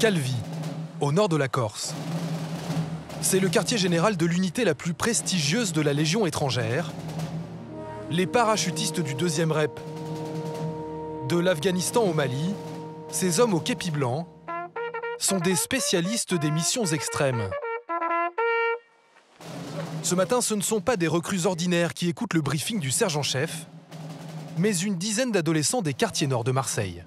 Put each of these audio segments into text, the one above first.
Calvi, au nord de la Corse. C'est le quartier général de l'unité la plus prestigieuse de la Légion étrangère, les parachutistes du 2e REP. De l'Afghanistan au Mali, ces hommes au képi blanc sont des spécialistes des missions extrêmes. Ce matin, ce ne sont pas des recrues ordinaires qui écoutent le briefing du sergent-chef, mais une dizaine d'adolescents des quartiers nord de Marseille.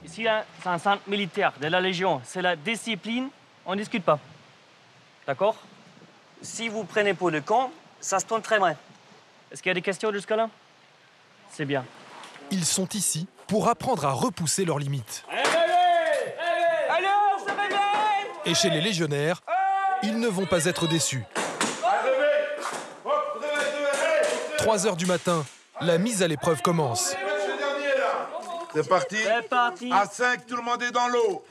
Ici, c'est un centre militaire de la Légion. C'est la discipline, on ne discute pas. D'accord? Si vous prenez pour le camp, ça se tourne très mal. Est-ce qu'il y a des questions jusqu'à là? C'est bien. Ils sont ici pour apprendre à repousser leurs limites. Allez, on se réveille! Et chez les légionnaires, ils ne vont pas être déçus. 3 heures du matin, la mise à l'épreuve commence. C'est parti. C'est parti. À 5, tout le monde est dans l'eau.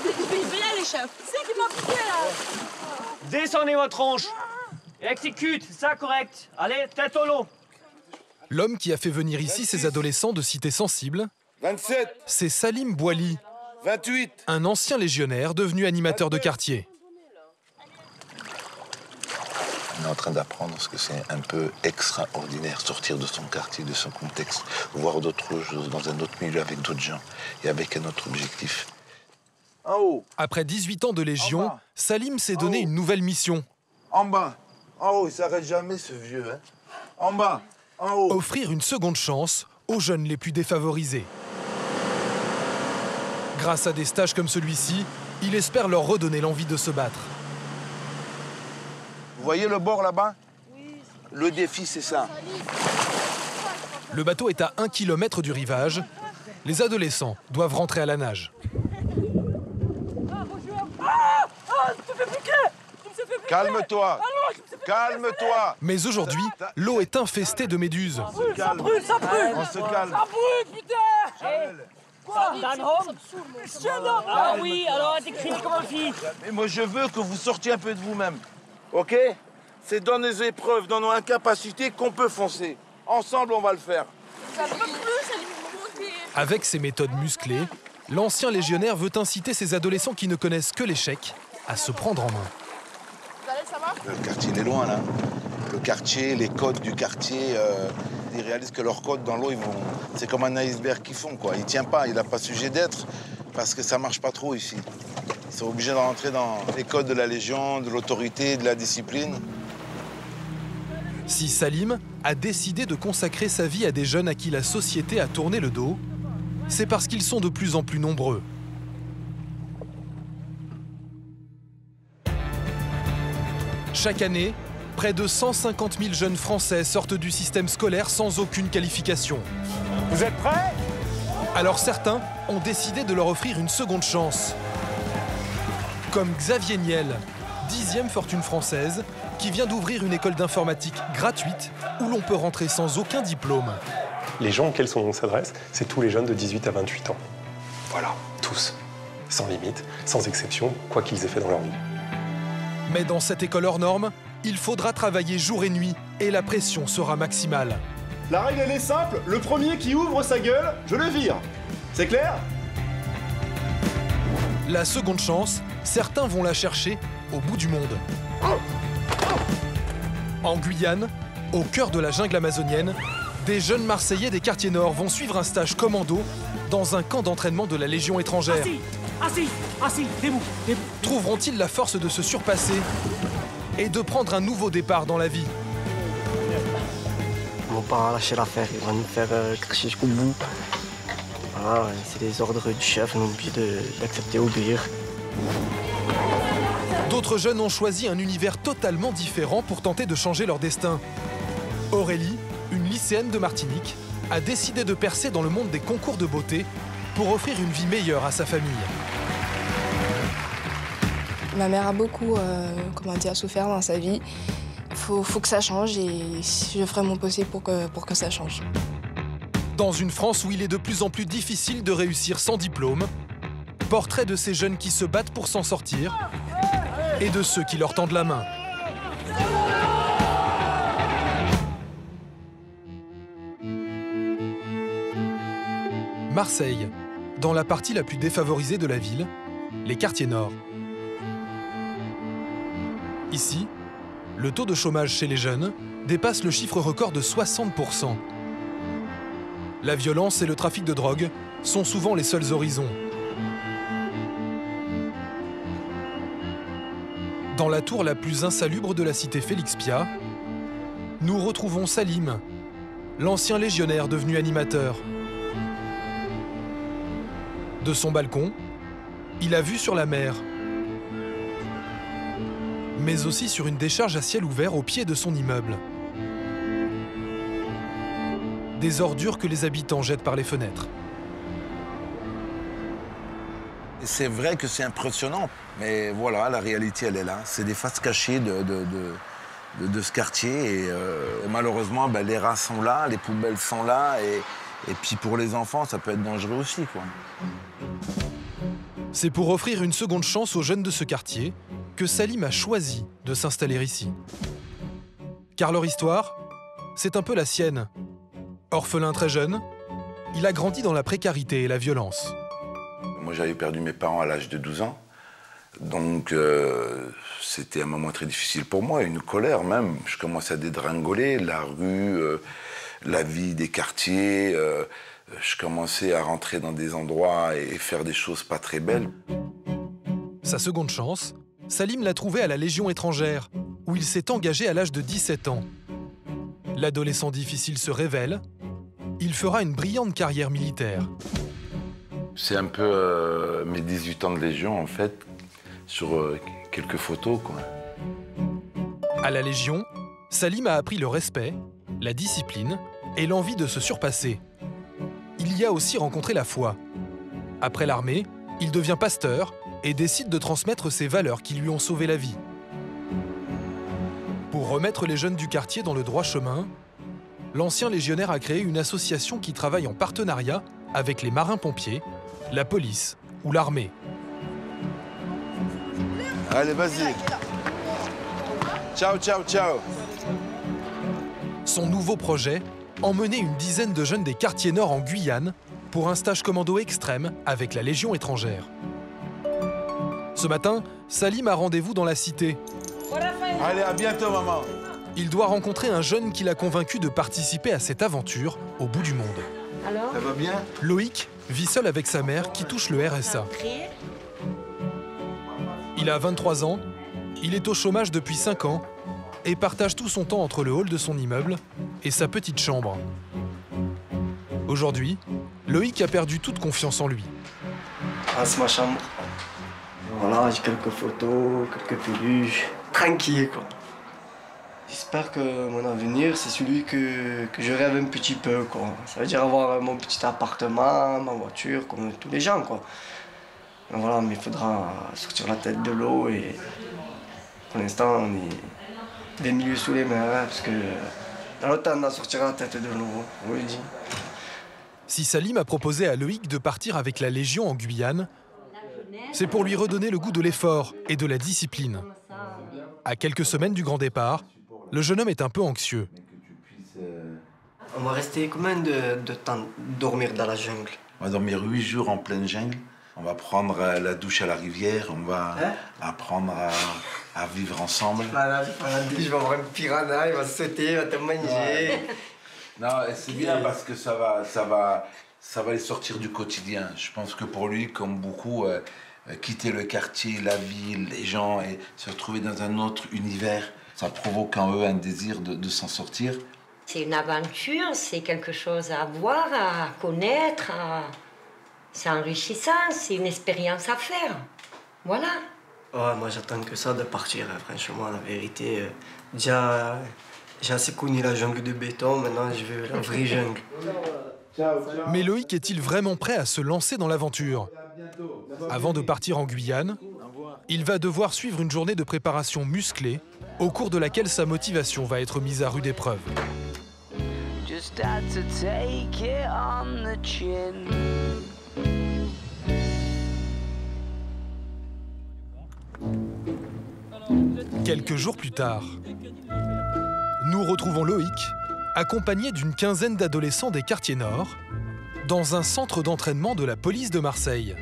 Viens les chefs, c'est qui m'a piqué là. Descendez votre tronche. Exécute, c'est ça correct. Allez, tête au lot. L'homme qui a fait venir ici ces adolescents de cité sensible, 27, c'est Salim Bouali, 28. un ancien légionnaire devenu animateur de quartier. On est en train d'apprendre ce que c'est un peu extraordinaire, sortir de son quartier, de son contexte, voir d'autres choses dans un autre milieu avec d'autres gens et avec un autre objectif. En haut, Après 18 ans de Légion, En bas. Salim s'est donné une nouvelle mission. en bas, en haut, il s'arrête jamais ce vieux. Hein. En bas, en haut. Offrir une seconde chance aux jeunes les plus défavorisés. Grâce à des stages comme celui-ci, il espère leur redonner l'envie de se battre. Vous voyez le bord là-bas? Le défi, c'est ça. Le bateau est à 1 km du rivage. Les adolescents doivent rentrer à la nage. Calme-toi. Calme-toi. Mais aujourd'hui, l'eau est infestée de méduses. Ça brûle, ça brûle. On se calme. Ah oui, alors t'es crié comme un fille. Mais moi, je veux que vous sortiez un peu de vous-même. OK? C'est dans nos épreuves, dans nos incapacités qu'on peut foncer. Ensemble, on va le faire. Ça peut plus, ça lui monter. Avec ses méthodes musclées, l'ancien légionnaire veut inciter ces adolescents qui ne connaissent que l'échec à se prendre en main. Vous allez, ça va? Le quartier, il est loin, là. Le quartier, les côtes du quartier, ils réalisent que leurs côtes dans l'eau, c'est comme un iceberg qu'ils font, quoi. Il tient pas, il n'a pas sujet d'être, parce que ça marche pas trop ici. Ils sont obligés de rentrer dans les codes de la Légion, de l'autorité, de la discipline. Si Salim a décidé de consacrer sa vie à des jeunes à qui la société a tourné le dos, c'est parce qu'ils sont de plus en plus nombreux. Chaque année, près de 150 000 jeunes Français sortent du système scolaire sans aucune qualification. Vous êtes prêts? Alors certains ont décidé de leur offrir une seconde chance. Comme Xavier Niel, 10e fortune française, qui vient d'ouvrir une école d'informatique gratuite où l'on peut rentrer sans aucun diplôme. Les gens auxquels on s'adresse, c'est tous les jeunes de 18 à 28 ans. Voilà, tous. Sans limite, sans exception, quoi qu'ils aient fait dans leur vie. Mais dans cette école hors norme, il faudra travailler jour et nuit et la pression sera maximale. La règle, elle est simple. Le premier qui ouvre sa gueule, je le vire. C'est clair? La seconde chance, certains vont la chercher au bout du monde. En Guyane, au cœur de la jungle amazonienne, des jeunes Marseillais des quartiers nord vont suivre un stage commando dans un camp d'entraînement de la Légion étrangère. Assis, debout. Trouveront-ils la force de se surpasser et de prendre un nouveau départ dans la vie? Ils vont pas lâcher l'affaire, ils vont nous faire cracher jusqu'au bout. Voilà, c'est les ordres du chef, on est obligé d'accepter, obéir. D'autres jeunes ont choisi un univers totalement différent pour tenter de changer leur destin. Aurélie, une lycéenne de Martinique, a décidé de percer dans le monde des concours de beauté pour offrir une vie meilleure à sa famille. Ma mère a beaucoup souffert dans sa vie. Faut que ça change et je ferai mon possible pour que ça change. Dans une France où il est de plus en plus difficile de réussir sans diplôme, portrait de ces jeunes qui se battent pour s'en sortir et de ceux qui leur tendent la main. Marseille, dans la partie la plus défavorisée de la ville, les quartiers nord. Ici, le taux de chômage chez les jeunes dépasse le chiffre record de 60%. La violence et le trafic de drogue sont souvent les seuls horizons. Dans la tour la plus insalubre de la cité Félix Piat, nous retrouvons Salim, l'ancien légionnaire devenu animateur. De son balcon, il a vue sur la mer, mais aussi sur une décharge à ciel ouvert au pied de son immeuble. Des ordures que les habitants jettent par les fenêtres. C'est vrai que c'est impressionnant, mais voilà, la réalité, elle est là. C'est des faces cachées de ce quartier. Et malheureusement, ben, les rats sont là, les poubelles sont là. Et puis pour les enfants, ça peut être dangereux aussi, quoi. C'est pour offrir une seconde chance aux jeunes de ce quartier que Salim a choisi de s'installer ici. Car leur histoire, c'est un peu la sienne. Orphelin très jeune, il a grandi dans la précarité et la violence. Moi, j'avais perdu mes parents à l'âge de 12 ans. Donc, c'était un moment très difficile pour moi, une colère même. Je commençais à dédringoler, la rue, la vie des quartiers. Je commençais à rentrer dans des endroits et faire des choses pas très belles. Sa seconde chance, Salim l'a trouvée à la Légion étrangère, où il s'est engagé à l'âge de 17 ans. L'adolescent difficile se révèle. Il fera une brillante carrière militaire. C'est un peu mes 18 ans de Légion, en fait, sur quelques photos, quoi. À la Légion, Salim a appris le respect, la discipline et l'envie de se surpasser. Il y a aussi rencontré la foi. Après l'armée, il devient pasteur et décide de transmettre ces valeurs qui lui ont sauvé la vie. Pour remettre les jeunes du quartier dans le droit chemin, l'ancien légionnaire a créé une association qui travaille en partenariat avec les marins-pompiers, la police ou l'armée. Allez, vas-y. Ciao, ciao, ciao. Son nouveau projet, emmener une dizaine de jeunes des quartiers nord en Guyane pour un stage commando extrême avec la Légion étrangère. Ce matin, Salim a rendez-vous dans la cité. Allez, à bientôt, maman. Il doit rencontrer un jeune qui l'a convaincu de participer à cette aventure au bout du monde. Alors ? Ça va bien ? Loïc vit seul avec sa mère qui touche le RSA. Il a 23 ans, il est au chômage depuis 5 ans et partage tout son temps entre le hall de son immeuble et sa petite chambre. Aujourd'hui, Loïc a perdu toute confiance en lui. Ah, c'est ma chambre. Voilà, j'ai quelques photos, quelques peluches. Tranquille, quoi. J'espère que mon avenir, c'est celui que je rêve un petit peu, quoi. Ça veut dire avoir mon petit appartement, ma voiture, comme tous les gens, quoi. Et voilà, mais il faudra sortir la tête de l'eau et pour l'instant, on est des milieux sous les mains, hein, parce que dans le temps, on sortira la tête de l'eau, on vous le dit. Si Salim a proposé à Loïc de partir avec la Légion en Guyane, c'est pour lui redonner le goût de l'effort et de la discipline. À quelques semaines du grand départ, le jeune homme est un peu anxieux. On va rester combien de temps dormir dans la jungle? On va dormir 8 jours en pleine jungle. On va prendre la douche à la rivière. On va apprendre à vivre ensemble. Voilà, je vais avoir une piranha, il va sauter, il va te manger. Ouais. Non, c'est bien parce que ça va les sortir du quotidien. Je pense que pour lui, comme beaucoup, quitter le quartier, la ville, les gens et se retrouver dans un autre univers, ça provoque en eux un désir de s'en sortir. C'est une aventure, c'est quelque chose à voir, à connaître, c'est enrichissant, c'est une expérience à faire. Voilà. Ouais, moi j'attends que ça de partir, franchement, la vérité. Déjà, j'ai assez connu la jungle de béton, maintenant je veux la vraie jungle. Mais Loïc est-il vraiment prêt à se lancer dans l'aventure? Avant de partir en Guyane, il va devoir suivre une journée de préparation musclée, au cours de laquelle sa motivation va être mise à rude épreuve. Quelques jours plus tard, nous retrouvons Loïc, accompagné d'une quinzaine d'adolescents des quartiers nord, dans un centre d'entraînement de la police de Marseille.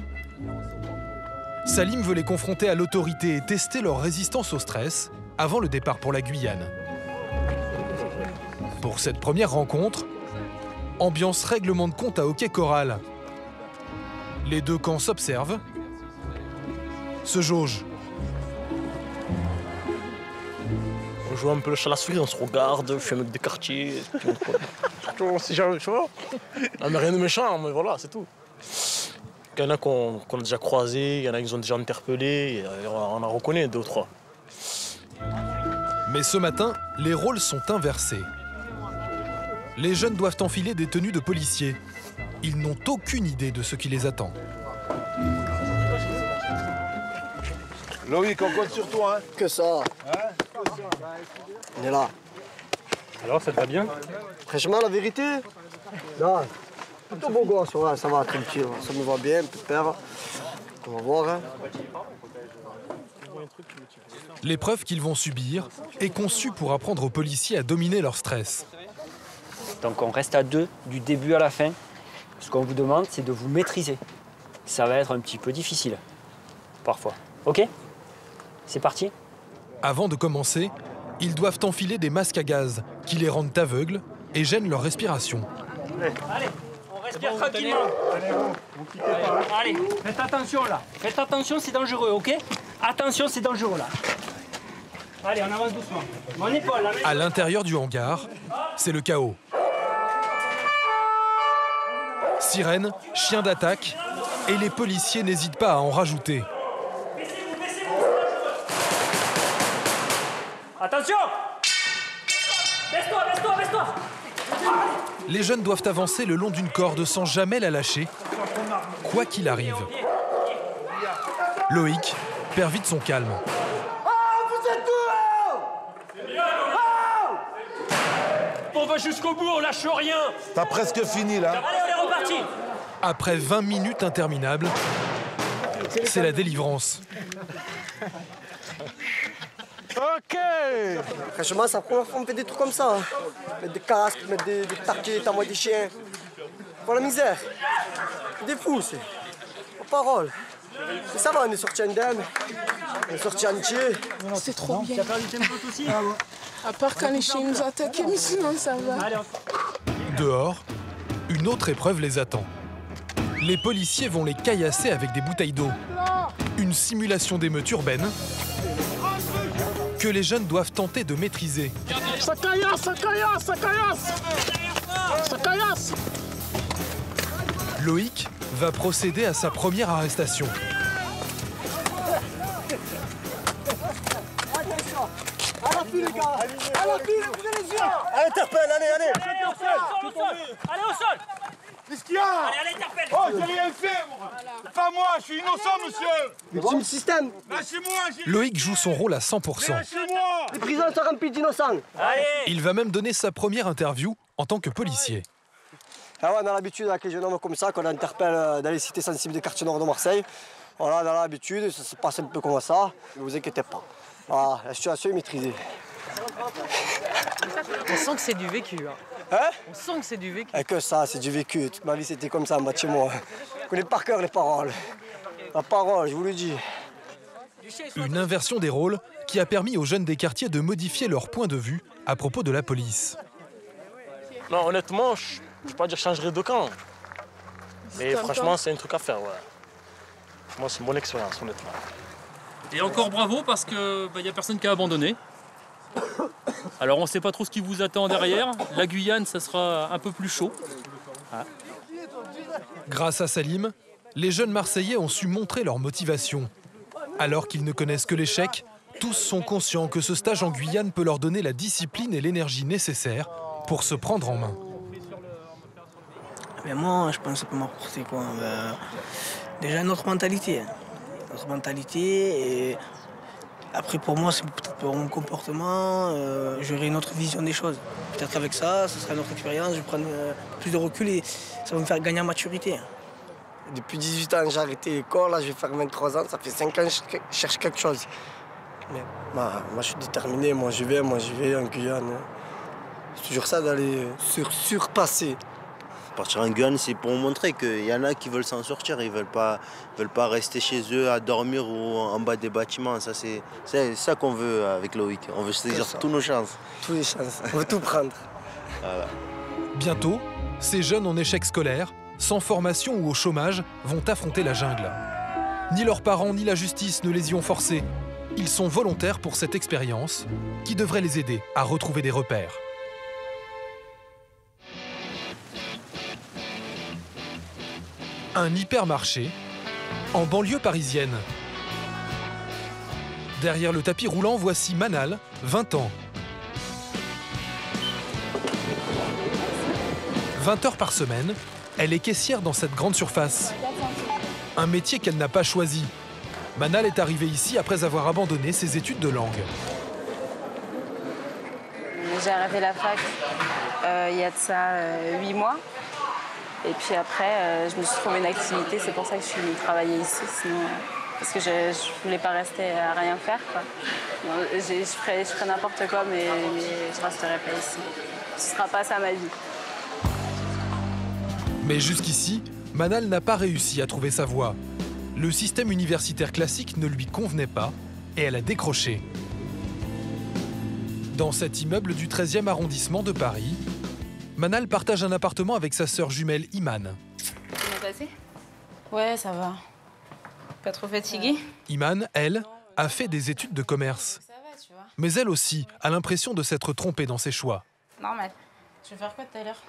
Salim veut les confronter à l'autorité et tester leur résistance au stress avant le départ pour la Guyane. Pour cette première rencontre, ambiance règlement de compte à hockey choral. Les deux camps s'observent, se jaugent. On joue un peu le chat à la souris, on se regarde, je suis un mec de quartier. On sait jamais, tu vois. Non, mais rien de méchant, mais voilà, c'est tout. Il y en a qu'on a déjà croisés, il y en a qui nous ont déjà interpellés, et on en reconnaît 2 ou 3. Mais ce matin, les rôles sont inversés. Les jeunes doivent enfiler des tenues de policiers. Ils n'ont aucune idée de ce qui les attend. Loïc, on compte sur toi, hein. Que ça. On est là. Alors, ça te va bien? Franchement, la vérité, non, plutôt beau gosse, ouais, ça va, tranquille, ça me va bien, pépère. On va voir. Hein. L'épreuve qu'ils vont subir est conçue pour apprendre aux policiers à dominer leur stress. Donc on reste à 2 du début à la fin. Ce qu'on vous demande, c'est de vous maîtriser. Ça va être un petit peu difficile, parfois. Ok? C'est parti? Avant de commencer, ils doivent enfiler des masques à gaz qui les rendent aveugles et gênent leur respiration. Allez, on respire tranquillement. Allez, faites attention là. Faites attention, c'est dangereux, ok? Attention, c'est dangereux là. Allez, on avance doucement. Mon épaule, là. À l'intérieur du hangar, c'est le chaos. Sirène, chien d'attaque, et les policiers n'hésitent pas à en rajouter. Attention! Baisse-toi, baisse-toi, baisse-toi! Les jeunes doivent avancer le long d'une corde sans jamais la lâcher, quoi qu'il arrive. Loïc perd vite son calme. On va jusqu'au bout, on lâche rien! T'as presque fini, là. Allez, on est reparti! Après 20 minutes interminables, c'est la délivrance. Ok. Franchement, c'est la première fois qu'on fait des trucs comme ça. Hein. Mettre des casques, mettre des targets, t'envoies des chiens. Pour la misère. C'est des fous, c'est. En parole. Mais ça va, on est sorti indemne. On est sorti entier. C'est trop bien. Tu as perdu tes potes aussi? À part quand les chiens nous attaquent, mais sinon ça va. Allez, Dehors, une autre épreuve les attend. Les policiers vont les caillasser avec des bouteilles d'eau. Une simulation d'émeute urbaine que les jeunes doivent tenter de maîtriser. Ça caillasse, ça caillasse, ça caillasse! Ça caillasse! Loïc va procéder à sa première arrestation. À l'appui, les gars! À l'appui, ouvrez les yeux! À l'interpelle, allez, allez! allez, au sol! Allez, au sol! Qu'est-ce qu'il y a? Allez, allez, interpelle! Oh, j'ai rien fait, moi. Pas moi, je suis innocent, monsieur. Victime système! Lâchez-moi, Loïc joue son rôle à 100%. lâchez-moi. Les prisons sont remplies d'innocents! Allez! Il va même donner sa première interview en tant que policier. Ah ouais, on a l'habitude avec les jeunes hommes comme ça, qu'on interpelle dans les cités sensibles des quartiers nord de Marseille. Voilà, on a l'habitude, ça se passe un peu comme ça. Ne vous inquiétez pas. Voilà, la situation est maîtrisée. On sent que c'est du vécu. Hein? On sent que c'est du vécu. Et que ça, c'est du vécu. Toute ma vie, c'était comme ça en bas de chez moi. Je connais par cœur les paroles. La parole, je vous le dis. Une inversion des rôles qui a permis aux jeunes des quartiers de modifier leur point de vue à propos de la police. Non, honnêtement, je ne vais pas dire que je changerai de camp. Mais franchement, c'est un truc à faire, ouais. Moi, c'est mon expérience, honnêtement. Et encore bravo parce que y a personne qui a abandonné. Alors on ne sait pas trop ce qui vous attend derrière. La Guyane, ça sera un peu plus chaud. Ah. Grâce à Salim, les jeunes Marseillais ont su montrer leur motivation. Alors qu'ils ne connaissent que l'échec, tous sont conscients que ce stage en Guyane peut leur donner la discipline et l'énergie nécessaires pour se prendre en main. Mais moi, je pense que ça peut m'apporter quoi? Déjà notre mentalité. Notre mentalité et après pour moi c'est peut-être pour mon comportement, j'aurai une autre vision des choses. Peut-être avec ça, ce sera notre expérience, je vais prendre plus de recul et ça va me faire gagner en maturité. Depuis 18 ans, j'ai arrêté l'école, là je vais faire 23 ans, ça fait 5 ans que je cherche quelque chose. Mais moi je suis déterminé, moi j'y vais en Guyane. C'est toujours ça d'aller surpasser. Partir en Guyane, c'est pour montrer qu'il y en a qui veulent s'en sortir. Ils veulent pas rester chez eux à dormir ou en bas des bâtiments. Ça, c'est ça qu'on veut avec Loïc. On veut saisir toutes nos chances. Tous les chances. On veut tout prendre. Voilà. Bientôt, ces jeunes en échec scolaire, sans formation ou au chômage, vont affronter la jungle. Ni leurs parents ni la justice ne les y ont forcés. Ils sont volontaires pour cette expérience qui devrait les aider à retrouver des repères. Un hypermarché en banlieue parisienne. Derrière le tapis roulant, voici Manal, 20 ans. 20 heures par semaine, elle est caissière dans cette grande surface. Un métier qu'elle n'a pas choisi. Manal est arrivée ici après avoir abandonné ses études de langue. J'ai arrêté la fac il y a de ça 8 mois. Et puis après, je me suis trouvé une activité, c'est pour ça que je suis venue travailler ici. Sinon, parce que je ne voulais pas rester à rien faire, quoi. Je ferais n'importe quoi, mais je ne resterai pas ici. Ce ne sera pas ça ma vie. Mais jusqu'ici, Manal n'a pas réussi à trouver sa voie. Le système universitaire classique ne lui convenait pas et elle a décroché. Dans cet immeuble du 13e arrondissement de Paris, Manal partage un appartement avec sa sœur jumelle Iman. Ça va passer ? Ouais, ça va. Pas trop fatiguée ? Iman, elle, a fait des études de commerce. Mais elle aussi a l'impression de s'être trompée dans ses choix. Normal. Je vais faire quoi tout à l'heure ?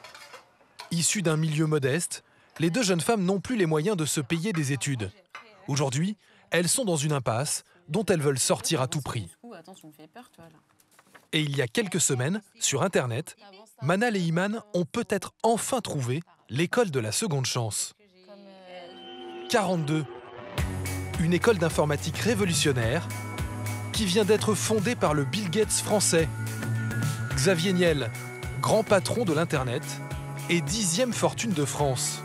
Issues d'un milieu modeste, les deux jeunes femmes n'ont plus les moyens de se payer des études. Aujourd'hui, elles sont dans une impasse dont elles veulent sortir à tout prix. Attends, tu me fais peur, toi, là. Et il y a quelques semaines, sur Internet, Manal et Iman ont peut-être enfin trouvé l'école de la seconde chance. 42. Une école d'informatique révolutionnaire qui vient d'être fondée par le Bill Gates français. Xavier Niel, grand patron de l'Internet et 10e fortune de France.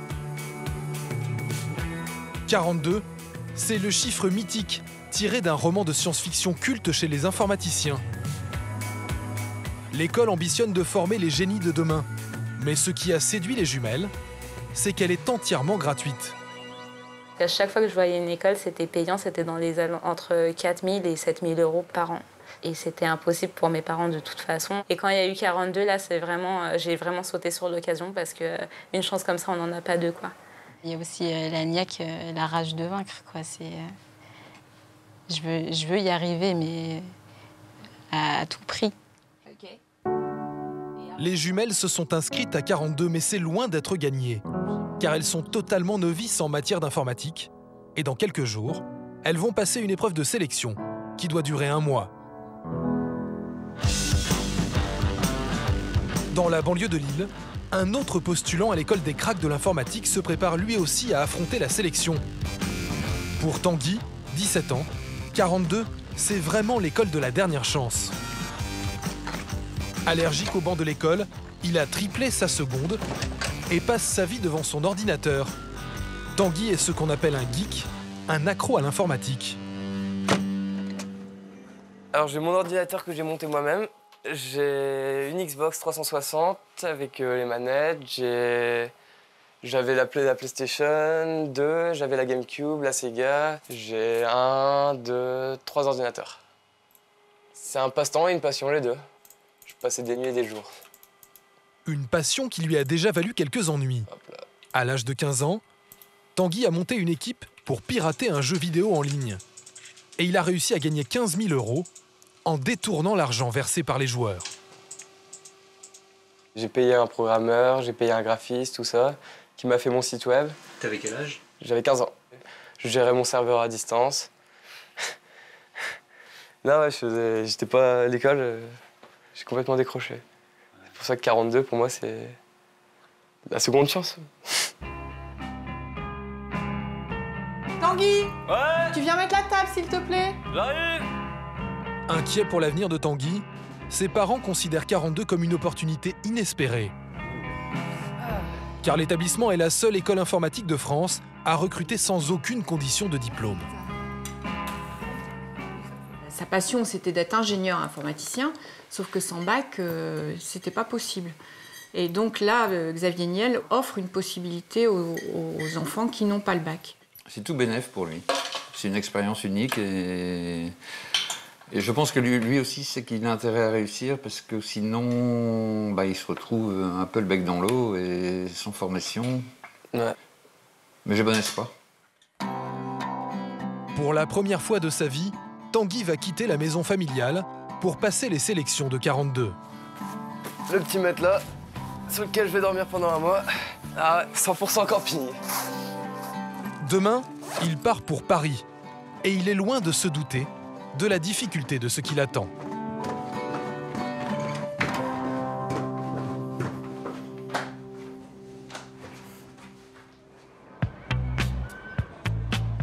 42, c'est le chiffre mythique tiré d'un roman de science-fiction culte chez les informaticiens. L'école ambitionne de former les génies de demain. Mais ce qui a séduit les jumelles, c'est qu'elle est entièrement gratuite. À chaque fois que je voyais une école, c'était payant, c'était dans les entre 4 000 et 7 000 euros par an. Et c'était impossible pour mes parents de toute façon. Et quand il y a eu 42, là, j'ai vraiment sauté sur l'occasion parce qu'une chance comme ça, on n'en a pas deux, quoi. Il y a aussi la niaque, la rage de vaincre, quoi. Je veux y arriver, mais à tout prix. Les jumelles se sont inscrites à 42, mais c'est loin d'être gagné. Car elles sont totalement novices en matière d'informatique. Et dans quelques jours, elles vont passer une épreuve de sélection qui doit durer 1 mois. Dans la banlieue de Lille, un autre postulant à l'école des cracks de l'informatique se prépare lui aussi à affronter la sélection. Pour Tanguy, 17 ans, 42, c'est vraiment l'école de la dernière chance. Allergique au banc de l'école, il a triplé sa seconde et passe sa vie devant son ordinateur. Tanguy est ce qu'on appelle un geek, un accro à l'informatique. Alors j'ai mon ordinateur que j'ai monté moi-même. J'ai une Xbox 360 avec les manettes. J'avais la PlayStation 2, j'avais la GameCube, la Sega. J'ai 1, 2, 3 ordinateurs. C'est un passe-temps et une passion les deux. Je passais des nuits et des jours. Une passion qui lui a déjà valu quelques ennuis. À l'âge de 15 ans, Tanguy a monté une équipe pour pirater un jeu vidéo en ligne. Et il a réussi à gagner 15 000 € en détournant l'argent versé par les joueurs. J'ai payé un programmeur, j'ai payé un graphiste, tout ça, qui m'a fait mon site web. T'avais quel âge? J'avais 15 ans. Je gérais mon serveur à distance. Non, ouais, j'étais pas à l'école, j'ai complètement décroché. C'est pour ça que 42, pour moi, c'est la seconde chance. Tanguy! Ouais! Tu viens mettre la table, s'il te plaît? J'arrive! Inquiet pour l'avenir de Tanguy, ses parents considèrent 42 comme une opportunité inespérée. Car l'établissement est la seule école informatique de France à recruter sans aucune condition de diplôme. Sa passion, c'était d'être ingénieur informaticien, sauf que sans bac, c'était pas possible. Et donc là, Xavier Niel offre une possibilité aux enfants qui n'ont pas le bac. C'est tout bénef pour lui. C'est une expérience unique et je pense que lui aussi sait qu'il a intérêt à réussir parce que sinon, il se retrouve un peu le bec dans l'eau et sans formation. Ouais. Mais j'ai bon espoir. Pour la première fois de sa vie, Tanguy va quitter la maison familiale pour passer les sélections de 42. Le petit matelas sur lequel je vais dormir pendant un mois. Ah ouais, 100% camping. Demain, il part pour Paris. Et il est loin de se douter de la difficulté de ce qui l'attend.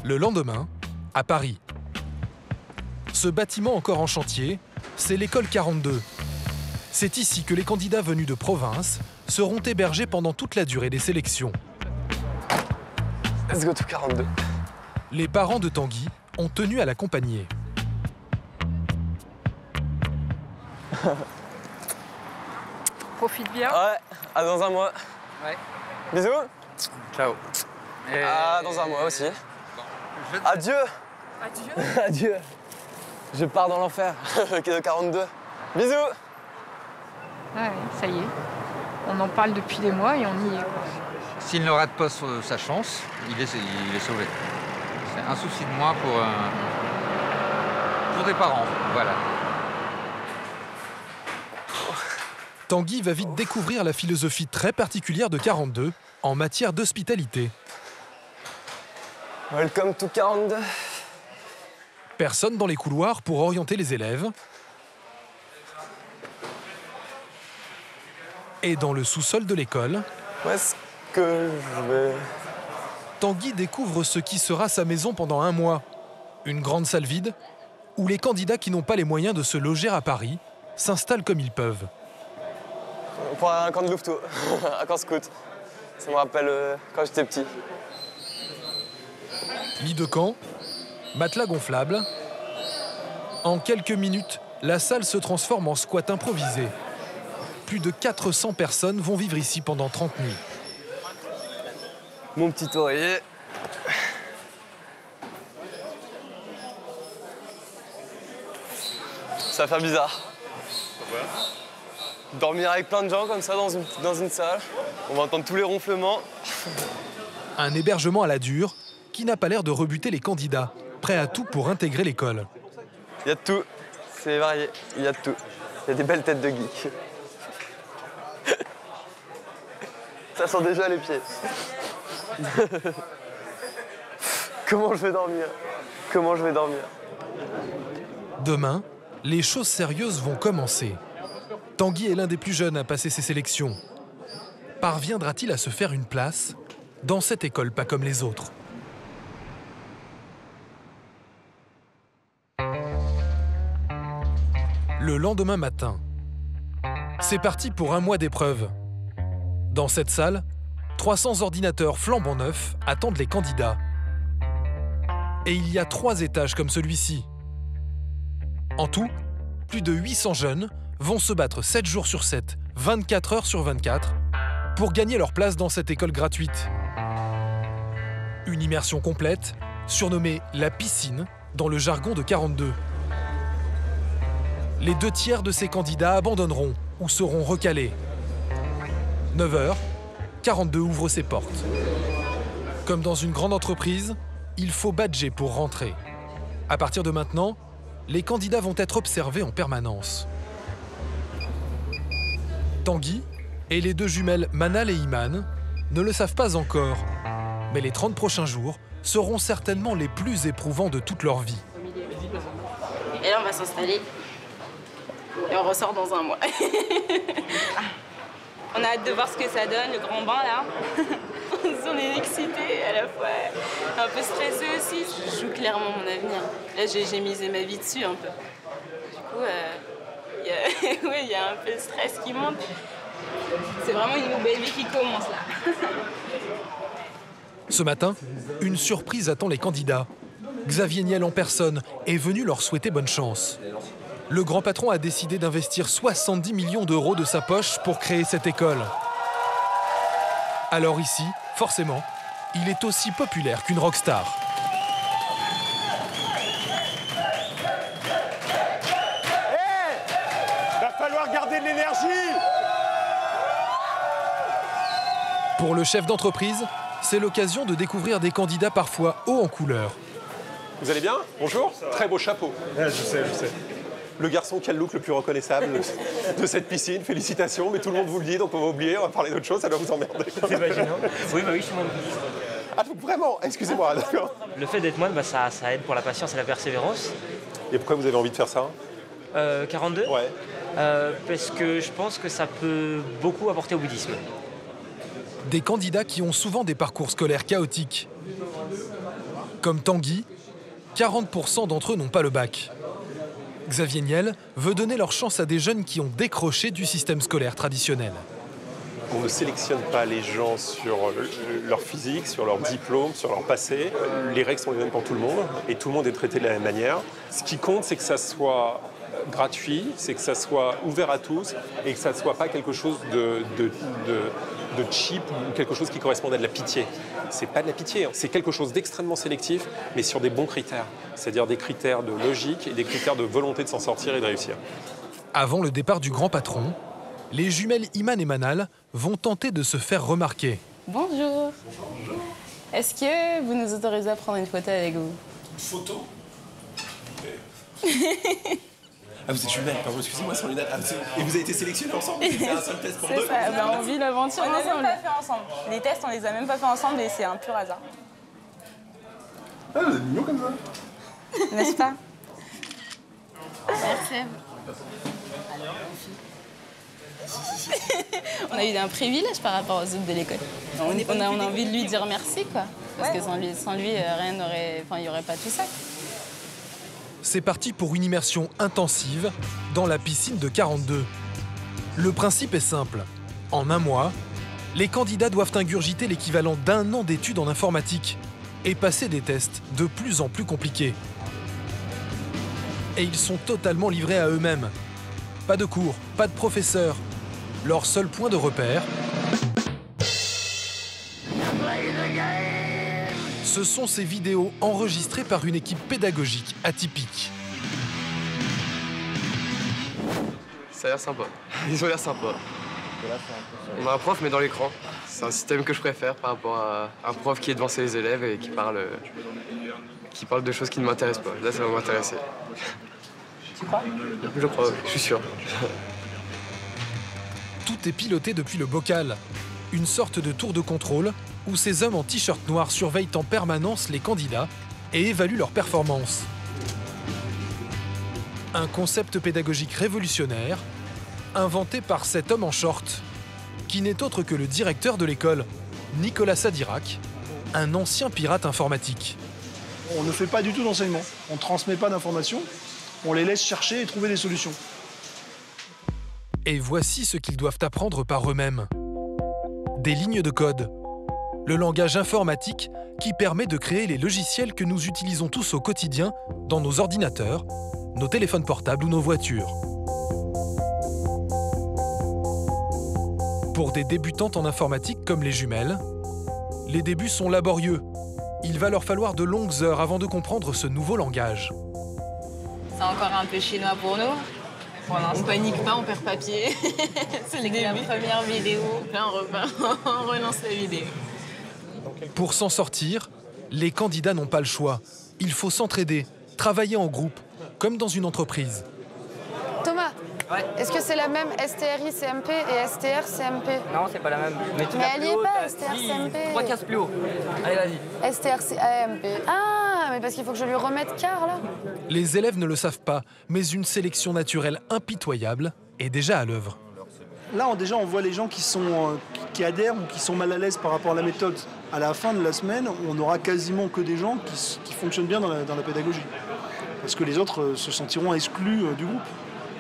Le lendemain, à Paris. Ce bâtiment encore en chantier, c'est l'école 42. C'est ici que les candidats venus de province seront hébergés pendant toute la durée des sélections. Let's go to 42. Les parents de Tanguy ont tenu à l'accompagner. Profite bien. Ouais, à dans un mois. Ouais. Bisous. Ciao. À dans un mois aussi. Adieu. Adieu. Adieu. Je pars dans l'enfer. De 42. Bisous. Ouais, ça y est. On en parle depuis des mois et on y est. S'il ne rate pas sa chance, il est sauvé. C'est un souci de moi pour des parents, voilà. Tanguy va vite découvrir la philosophie très particulière de 42 en matière d'hospitalité. Welcome to 42. Personne dans les couloirs pour orienter les élèves. Et dans le sous-sol de l'école, Où est-ce que je vais? Tanguy découvre ce qui sera sa maison pendant un mois. Une grande salle vide, où les candidats qui n'ont pas les moyens de se loger à Paris s'installent comme ils peuvent. Pour un camp de louveteau, un camp scout. Ça me rappelle quand j'étais petit. Lit de camp, matelas gonflable. En quelques minutes, la salle se transforme en squat improvisé. Plus de 400 personnes vont vivre ici pendant 30 nuits. Mon petit oreiller. Ça fait bizarre. Dormir avec plein de gens comme ça dans une salle. On va entendre tous les ronflements. Un hébergement à la dure qui n'a pas l'air de rebuter les candidats, prêts à tout pour intégrer l'école. Il y a de tout. C'est varié. Il y a de tout. Il y a des belles têtes de geeks. Ça sent déjà les pieds. Comment je vais dormir? Comment je vais dormir? Demain, les choses sérieuses vont commencer. Tanguy est l'un des plus jeunes à passer ses sélections. Parviendra-t-il à se faire une place dans cette école pas comme les autres? Le lendemain matin, c'est parti pour un mois d'épreuve. Dans cette salle, 300 ordinateurs flambant neufs attendent les candidats. Et il y a 3 étages comme celui-ci. En tout, plus de 800 jeunes vont se battre 7 jours sur 7, 24 heures sur 24, pour gagner leur place dans cette école gratuite. Une immersion complète, surnommée la piscine, dans le jargon de 42. Les 2/3 de ces candidats abandonneront ou seront recalés. 9 h, 42 ouvre ses portes. Comme dans une grande entreprise, il faut badger pour rentrer. À partir de maintenant, les candidats vont être observés en permanence. Tanguy et les 2 jumelles Manal et Iman ne le savent pas encore, mais les 30 prochains jours seront certainement les plus éprouvants de toute leur vie. Et là, on va s'installer. Et on ressort dans un mois. On a hâte de voir ce que ça donne, le grand bain, là. On est excités, à la fois un peu stressés aussi. Je joue clairement mon avenir. Là, j'ai misé ma vie dessus, un peu. Du coup, il y a un peu de stress qui monte. C'est vraiment une nouvelle vie qui commence, là. Ce matin, une surprise attend les candidats. Xavier Niel en personne est venu leur souhaiter bonne chance. Le grand patron a décidé d'investir 70 millions d'euros de sa poche pour créer cette école. Alors ici, forcément, il est aussi populaire qu'une rockstar. Va falloir garder de l'énergie! Pour le chef d'entreprise, c'est l'occasion de découvrir des candidats parfois hauts en couleur. Vous allez bien? Bonjour. Très beau chapeau. Ouais, je sais. Le garçon qui a le look le plus reconnaissable de cette piscine. Félicitations, mais tout le monde vous le dit, donc on va oublier, on va parler d'autre chose, ça doit vous emmerder. C'est vaginant. Oui, bah oui, je suis moine. Ah, donc vraiment? Excusez-moi, d'accord. Le fait d'être moine, bah, ça aide pour la patience et la persévérance. Et pourquoi vous avez envie de faire ça? 42 Ouais. Parce que je pense que ça peut beaucoup apporter au bouddhisme. Des candidats qui ont souvent des parcours scolaires chaotiques. Comme Tanguy, 40% d'entre eux n'ont pas le bac. Xavier Niel veut donner leur chance à des jeunes qui ont décroché du système scolaire traditionnel. On ne sélectionne pas les gens sur leur physique, sur leur diplôme, sur leur passé. Les règles sont les mêmes pour tout le monde et tout le monde est traité de la même manière. Ce qui compte, c'est que ça soit gratuit, c'est que ça soit ouvert à tous et que ça ne soit pas quelque chose de cheap ou quelque chose qui correspond à de la pitié. C'est pas de la pitié, c'est quelque chose d'extrêmement sélectif, mais sur des bons critères. C'est-à-dire des critères de logique et des critères de volonté de s'en sortir et de réussir. Avant le départ du grand patron, les jumelles Iman et Manal vont tenter de se faire remarquer. Bonjour. Est-ce que vous nous autorisez à prendre une photo avec vous? Photo? Ah, vous êtes jumelles, pardon, excusez-moi, sans lunettes. Ah, et vous avez été sélectionnés ensemble? C'est un seul test pour deux? C'est ça, ben, on vit l'aventure ensemble. On les a même pas fait ensemble. Les tests, on les a même pas fait ensemble et c'est un pur hasard. Ah, vous êtes mignons comme ça. N'est-ce pas? Merci. On a eu un privilège par rapport aux autres de l'école. On a envie de lui dire merci, quoi. Parce que sans lui, rien n'aurait... Enfin, il n'y aurait pas tout ça. C'est parti pour une immersion intensive dans la piscine de 42. Le principe est simple. En un mois, les candidats doivent ingurgiter l'équivalent d'1 an d'études en informatique et passer des tests de plus en plus compliqués. Et ils sont totalement livrés à eux-mêmes. Pas de cours, pas de professeur. Leur seul point de repère, ce sont ces vidéos enregistrées par une équipe pédagogique atypique. Ça a l'air sympa. Ils ont l'air sympas. On a un prof, mais dans l'écran. C'est un système que je préfère par rapport à un prof qui est devant ses élèves et qui parle de choses qui ne m'intéressent pas. Là, ça va m'intéresser. Tu crois? Je crois, oui, je suis sûr. Tout est piloté depuis le bocal, une sorte de tour de contrôle où ces hommes en t-shirt noir surveillent en permanence les candidats et évaluent leurs performances. Un concept pédagogique révolutionnaire, inventé par cet homme en short, qui n'est autre que le directeur de l'école, Nicolas Sadirac, un ancien pirate informatique. On ne fait pas du tout d'enseignement, on ne transmet pas d'informations, on les laisse chercher et trouver des solutions. Et voici ce qu'ils doivent apprendre par eux-mêmes. Des lignes de code. Le langage informatique qui permet de créer les logiciels que nous utilisons tous au quotidien dans nos ordinateurs, nos téléphones portables ou nos voitures. Pour des débutantes en informatique comme les jumelles, les débuts sont laborieux. Il va leur falloir de longues heures avant de comprendre ce nouveau langage. C'est encore un peu chinois pour nous. On panique pas, on perd papier. C'est la première vidéo. Là, on relance la vidéo. Pour s'en sortir, les candidats n'ont pas le choix. Il faut s'entraider, travailler en groupe, comme dans une entreprise. Thomas, est-ce que c'est la même STRI-CMP et STR-CMP? Non, c'est pas la même. Mais elle n'y est pas, STR-CMP. 3 cases plus haut. Allez, vas-y. STR-CMP. Ah, mais parce qu'il faut que je lui remette quart, là. Les élèves ne le savent pas, mais une sélection naturelle impitoyable est déjà à l'œuvre. Là, on voit les gens qui adhèrent ou qui sont mal à l'aise par rapport à la méthode. À la fin de la semaine, on n'aura quasiment que des gens qui fonctionnent bien dans la pédagogie. Parce que les autres se sentiront exclus du groupe,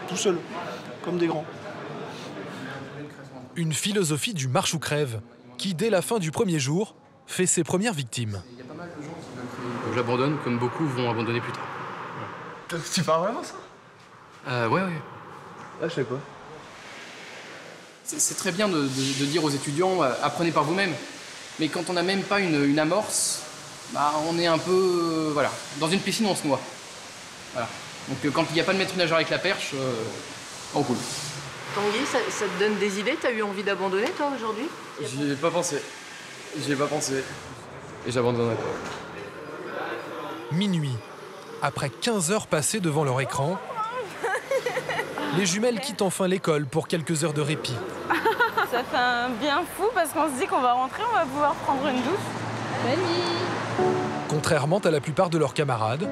tout seuls, comme des grands. Une philosophie du marche ou crève, qui dès la fin du premier jour, fait ses premières victimes. J'abandonne, comme beaucoup vont abandonner plus tard. Tu parles vraiment ça? Ouais. Ah, je sais pas. C'est très bien de dire aux étudiants apprenez par vous-même. Mais quand on n'a même pas une amorce, bah, on est un peu. Voilà. Dans une piscine, on se noie. Voilà. Donc quand il n'y a pas de maître nageur avec la perche, on coule. Tanguy, ça te donne des idées? T'as eu envie d'abandonner, toi, aujourd'hui? J'y ai pas pensé. Et j'abandonnerai pas. Minuit. Après 15 heures passées devant leur écran, les jumelles quittent enfin l'école pour quelques heures de répit. Ça fait un bien fou parce qu'on se dit qu'on va rentrer, on va pouvoir prendre une douche. Salut. Contrairement à la plupart de leurs camarades,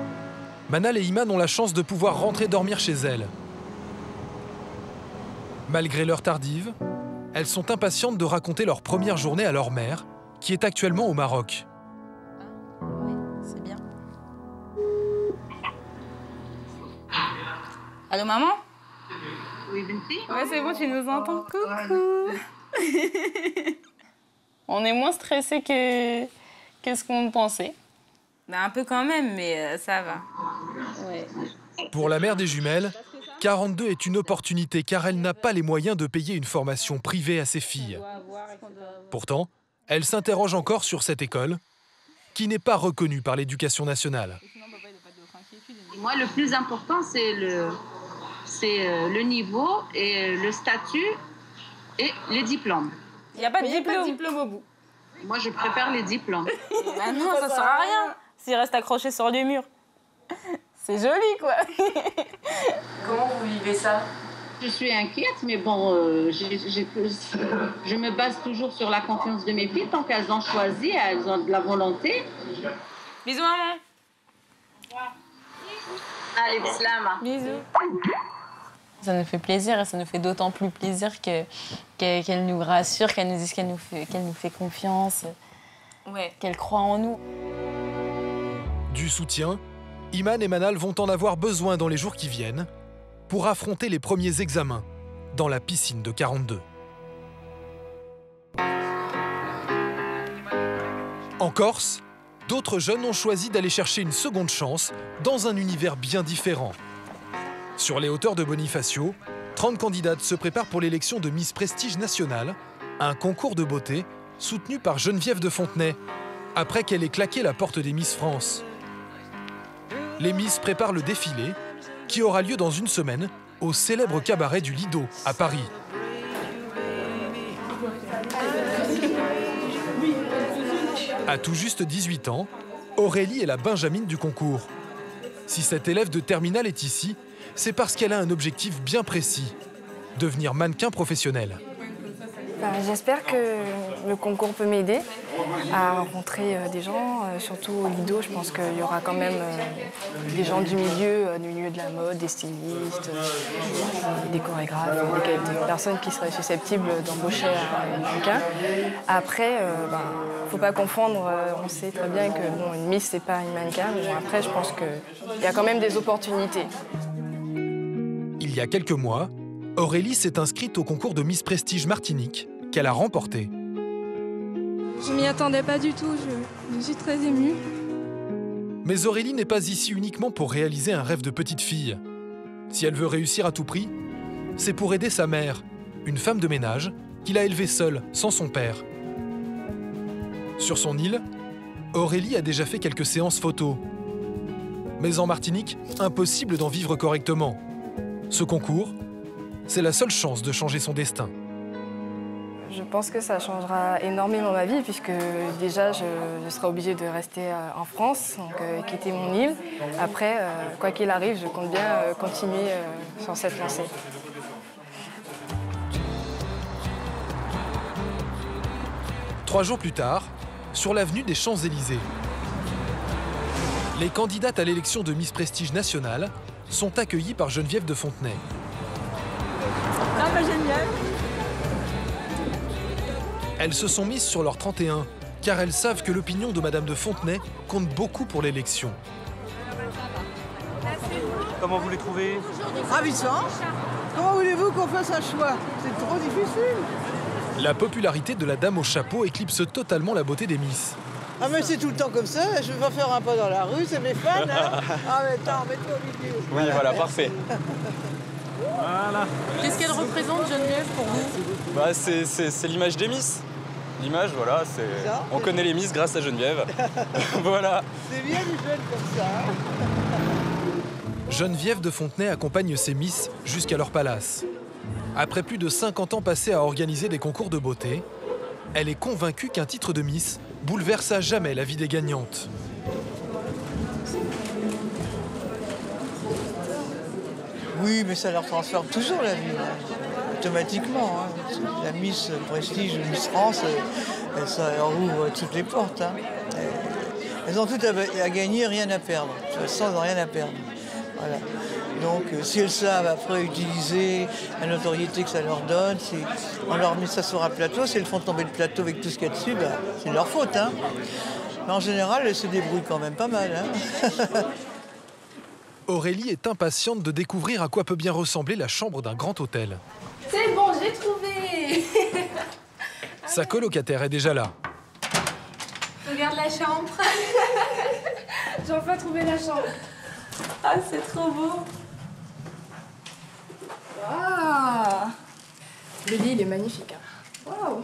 Manal et Iman ont la chance de pouvoir rentrer dormir chez elles. Malgré l'heure tardive, elles sont impatientes de raconter leur première journée à leur mère, qui est actuellement au Maroc. C'est bien. Allô, maman? Oui, Binti? Ouais, c'est bon, tu nous entends. Coucou. On est moins stressés que ce qu'on pensait. Un peu quand même, mais ça va. Ouais. Pour la mère des jumelles, 42 est une opportunité car elle n'a pas les moyens de payer une formation privée à ses filles. Pourtant, elle s'interroge encore sur cette école, qui n'est pas reconnue par l'éducation nationale. Moi, le plus important, c'est le niveau et le statut et les diplômes. Il n'y a pas de diplôme au bout. Moi, je préfère les diplômes. Bah non, ça sert à rien s'il reste accroché sur les murs. C'est joli, quoi. Comment vous vivez ça? Je suis inquiète, mais bon, je me base toujours sur la confiance de mes filles. Tant qu'elles ont choisi, elles ont de la volonté. Bisous, maman. Allez, bislama. Bisous. Ça nous fait plaisir et ça nous fait d'autant plus plaisir qu'elle nous rassure, qu'elle nous dise qu'elle nous fait confiance, qu'elle croit en nous. Du soutien, Iman et Manal vont en avoir besoin dans les jours qui viennent pour affronter les premiers examens dans la piscine de 42. En Corse, d'autres jeunes ont choisi d'aller chercher une seconde chance dans un univers bien différent. Sur les hauteurs de Bonifacio, 30 candidates se préparent pour l'élection de Miss Prestige Nationale, un concours de beauté soutenu par Geneviève de Fontenay, après qu'elle ait claqué la porte des Miss France. Les Miss préparent le défilé, qui aura lieu dans une semaine au célèbre cabaret du Lido, à Paris. À tout juste 18 ans, Aurélie est la benjamine du concours. Si cette élève de terminale est ici, c'est parce qu'elle a un objectif bien précis, devenir mannequin professionnel. J'espère que le concours peut m'aider à rencontrer des gens, surtout au Lido. Je pense qu'il y aura quand même des gens du milieu de la mode, des stylistes, des chorégraphes, des personnes qui seraient susceptibles d'embaucher un mannequin. Après, faut pas confondre, on sait très bien que une Miss, c'est pas une mannequin, mais après, je pense qu'il y a quand même des opportunités. Il y a quelques mois, Aurélie s'est inscrite au concours de Miss Prestige Martinique, qu'elle a remporté. Je m'y attendais pas du tout, je suis très émue. Mais Aurélie n'est pas ici uniquement pour réaliser un rêve de petite fille. Si elle veut réussir à tout prix, c'est pour aider sa mère, une femme de ménage, qu'il a élevée seule, sans son père. Sur son île, Aurélie a déjà fait quelques séances photos. Mais en Martinique, impossible d'en vivre correctement. Ce concours, c'est la seule chance de changer son destin. Je pense que ça changera énormément ma vie puisque déjà je serai obligée de rester en France, donc quitter mon île. Après, quoi qu'il arrive, je compte bien continuer sur cette lancée. Trois jours plus tard, sur l'avenue des Champs-Élysées, les candidates à l'élection de Miss Prestige Nationale sont accueillies par Geneviève de Fontenay. Ah bah génial! Elles se sont mises sur leur 31, car elles savent que l'opinion de Madame de Fontenay compte beaucoup pour l'élection. Comment vous les trouvez? Ravissant. Comment voulez-vous qu'on fasse un choix? C'est trop difficile. La popularité de la dame au chapeau éclipse totalement la beauté des Miss. Ah mais c'est tout le temps comme ça, je vais pas faire un pas dans la rue, c'est mes fans, hein. Ah mais attends, mets-toi au milieu. Oui, voilà, parfait. Voilà. Qu'est-ce qu'elle représente, Geneviève, pour vous? Bah, c'est l'image des Miss. L'image, voilà, on connaît les Miss grâce à Geneviève. Voilà. C'est bien les jeunes comme ça. Geneviève de Fontenay accompagne ses Miss jusqu'à leur palace. Après plus de 50 ans passés à organiser des concours de beauté, elle est convaincue qu'un titre de Miss bouleverse à jamais la vie des gagnantes. Oui, mais ça leur transforme toujours la vie, automatiquement. Hein. La Miss Prestige, Miss France, ça leur ouvre toutes les portes. Hein. Elles ont tout à gagner, rien à perdre. De toute façon, elles n'ont rien à perdre. Voilà. Donc, si elles savent après utiliser la notoriété que ça leur donne, si on leur met ça sur un plateau, si elles font tomber le plateau avec tout ce qu'il y a dessus, bah, c'est de leur faute. Hein. Mais en général, elles se débrouillent quand même pas mal. Hein. Aurélie est impatiente de découvrir à quoi peut bien ressembler la chambre d'un grand hôtel. C'est bon, j'ai trouvé. Sa colocataire est déjà là. Regarde la chambre. J'ai enfin trouvé la chambre. Ah, c'est trop beau. Waouh. Le lit, il est magnifique. Hein. Waouh.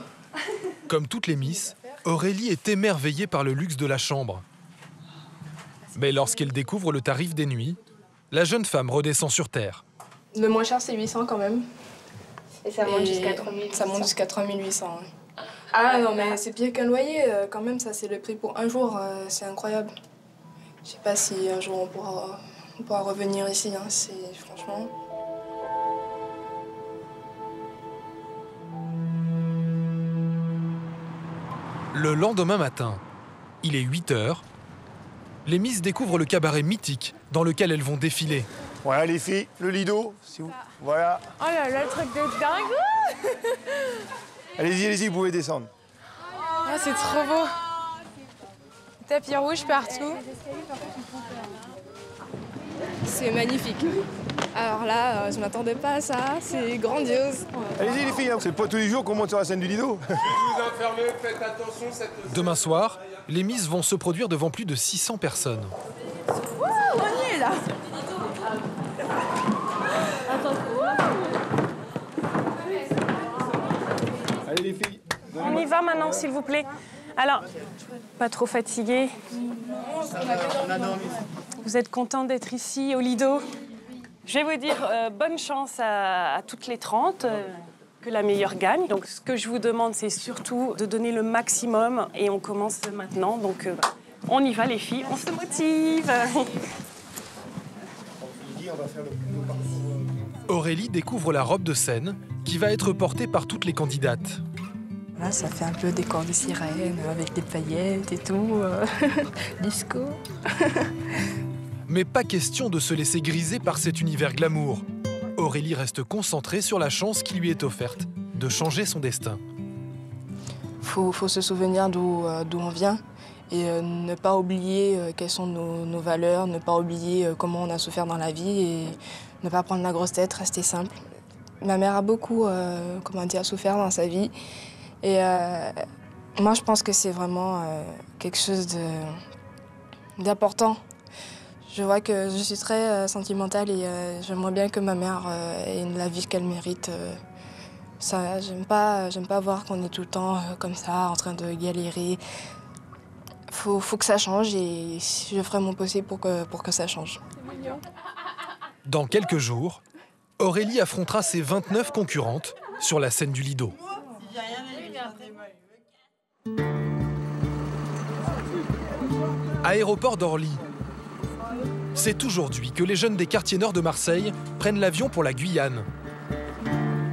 Comme toutes les Miss, Aurélie est émerveillée par le luxe de la chambre. Mais lorsqu'elle découvre le tarif des nuits, la jeune femme redescend sur terre. Le moins cher, c'est 800 quand même. Et ça monte jusqu'à 3800. Ça monte jusqu'à 3800. Ouais. Ah non, mais c'est pire qu'un loyer quand même, ça c'est le prix pour un jour, c'est incroyable. Je sais pas si un jour on pourra revenir ici, hein. C'est franchement... Le lendemain matin, il est 8 h. Les Miss découvrent le cabaret mythique dans lequel elles vont défiler. Voilà les filles, le Lido, si vous... Voilà. Oh là là, le truc de dingue. Allez-y, vous pouvez descendre. Ah, c'est trop beau. Tapis rouge partout. C'est magnifique. Alors là, je m'attendais pas à ça, c'est grandiose. Allez-y les filles, c'est pas tous les jours qu'on monte sur la scène du Lido. Si vous enfermez, faites attention cette... Demain soir, les Miss vont se produire devant plus de 600 personnes. Wouh, on y est là. Allez les filles. On y va maintenant, s'il vous plaît. Alors, pas trop fatigué. Vous êtes content d'être ici, au Lido? Je vais vous dire bonne chance à toutes les 30, que la meilleure gagne. Donc, ce que je vous demande, c'est surtout de donner le maximum. Et on commence maintenant. Donc, on y va, les filles. On se motive. Aurélie découvre la robe de scène qui va être portée par toutes les candidates. Là, ça fait un peu décor de sirène, avec des paillettes et tout. Disco. Mais pas question de se laisser griser par cet univers glamour. Aurélie reste concentrée sur la chance qui lui est offerte de changer son destin. Faut se souvenir d'où on vient et ne pas oublier quelles sont nos valeurs, ne pas oublier comment on a souffert dans la vie et ne pas prendre la grosse tête, rester simple. Ma mère a beaucoup souffert dans sa vie. Et moi, je pense que c'est vraiment quelque chose d'important. Je vois que je suis très sentimentale et j'aimerais bien que ma mère ait la vie qu'elle mérite. J'aime pas voir qu'on est tout le temps comme ça, en train de galérer. Faut que ça change et je ferai mon possible pour que ça change. Dans quelques jours, Aurélie affrontera ses 29 concurrentes sur la scène du Lido. Aéroport d'Orly. C'est aujourd'hui que les jeunes des quartiers nord de Marseille prennent l'avion pour la Guyane.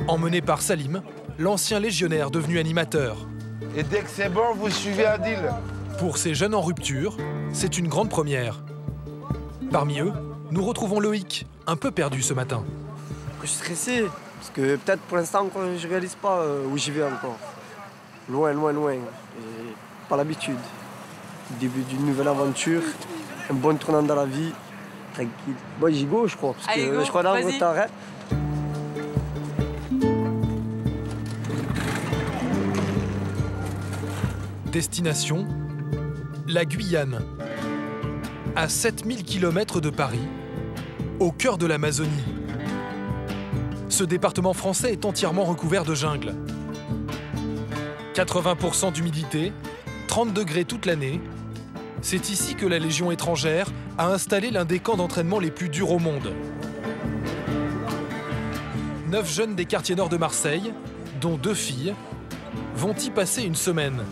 Emmenés par Salim, l'ancien légionnaire devenu animateur. Et dès que c'est bon, vous suivez Adil. Pour ces jeunes en rupture, c'est une grande première. Parmi eux, nous retrouvons Loïc, un peu perdu ce matin. Je suis stressé, parce que peut-être pour l'instant, je ne réalise pas où j'y vais encore. Loin. Et pas l'habitude. Début d'une nouvelle aventure, un bon tournant dans la vie, tranquille. Bon, j'y go, je crois, parce allez, que go, je crois dans votre arrêt. Destination, la Guyane. À 7000 km de Paris, au cœur de l'Amazonie. Ce département français est entièrement recouvert de jungle. 80% d'humidité, 30 degrés toute l'année. C'est ici que la Légion étrangère a installé l'un des camps d'entraînement les plus durs au monde. 9 jeunes des quartiers nord de Marseille, dont 2 filles, vont y passer une semaine.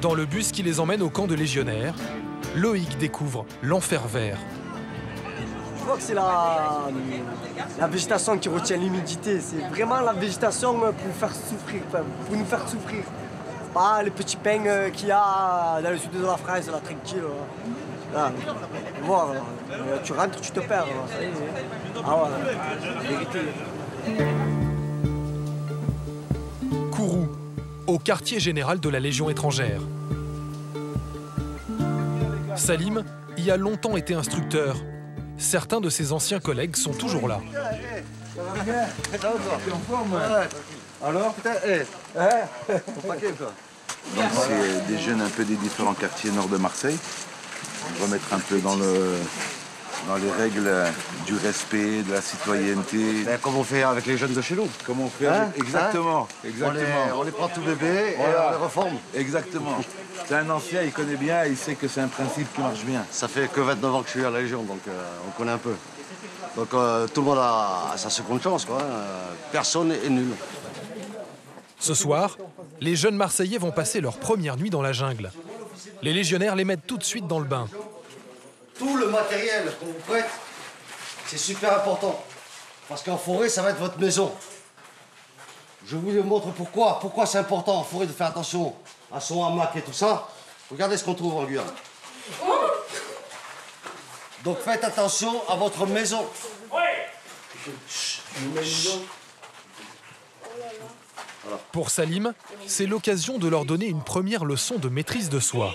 Dans le bus qui les emmène au camp de légionnaires, Loïc découvre l'enfer vert. Je vois que c'est la végétation qui retient l'humidité. C'est vraiment la végétation pour nous faire souffrir. Pas les petits pins qu'il y a dans le sud de la France, là, tranquille. Là. Voir, tu rentres, tu te perds. Là. Ça y est. Ah ouais, vérité. Kourou, au quartier général de la Légion étrangère. Salim y a longtemps été instructeur. Certains de ses anciens collègues sont toujours là. Ça va bien? Ça va toi? T'es en forme? Alors, putain, ton paquet, quoi. Donc c'est des jeunes un peu des différents quartiers nord de Marseille. On va remettre un peu dans les règles du respect, de la citoyenneté. Ben, comme on fait avec les jeunes de chez nous. Comme on fait exactement. On les prend tout bébé et on les reforme. Exactement. C'est un ancien, il connaît bien, il sait que c'est un principe qui marche bien. Ça fait que 29 ans que je suis à la Légion, donc on connaît un peu. Donc tout le monde a sa seconde chance, quoi. Personne n'est nul. Ce soir, les jeunes Marseillais vont passer leur première nuit dans la jungle. Les légionnaires les mettent tout de suite dans le bain. Tout le matériel qu'on vous prête, c'est super important. Parce qu'en forêt, ça va être votre maison. Je vous montre pourquoi. Pourquoi c'est important en forêt de faire attention à son hamac et tout ça. Regardez ce qu'on trouve en Guyane. Donc faites attention à votre maison. Pour Salim, c'est l'occasion de leur donner une première leçon de maîtrise de soi.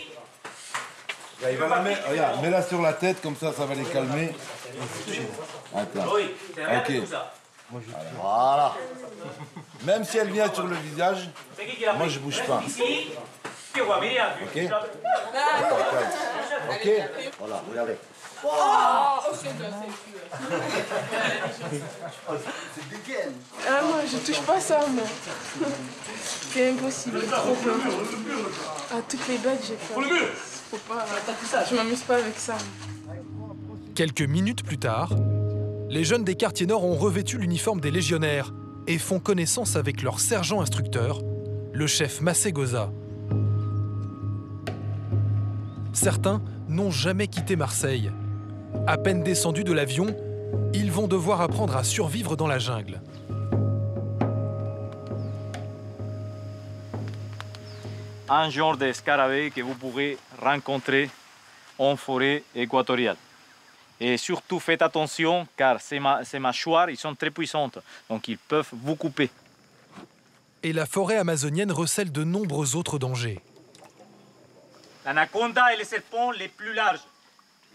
Là, il va la mettre, regarde, mets-la sur la tête, comme ça va les calmer. Attends. Ok. Voilà. Même si elle vient sur le visage, moi je bouge pas. Ok. Attends, calme. Ok. Voilà, regardez. Ah, moi, je touche pas ça, moi. C'est impossible, j'ai trop peur. À toutes les bêtes, j'ai peur. Faut pas... Je m'amuse pas avec ça. Quelques minutes plus tard, les jeunes des quartiers nord ont revêtu l'uniforme des légionnaires et font connaissance avec leur sergent instructeur, le chef Massé Goza. Certains n'ont jamais quitté Marseille. À peine descendus de l'avion, ils vont devoir apprendre à survivre dans la jungle. Un genre de scarabée que vous pourrez rencontrer en forêt équatoriale. Et surtout, faites attention, car ces mâchoires, ils sont très puissantes, donc ils peuvent vous couper. Et la forêt amazonienne recèle de nombreux autres dangers. L'anaconda est le serpent le plus large.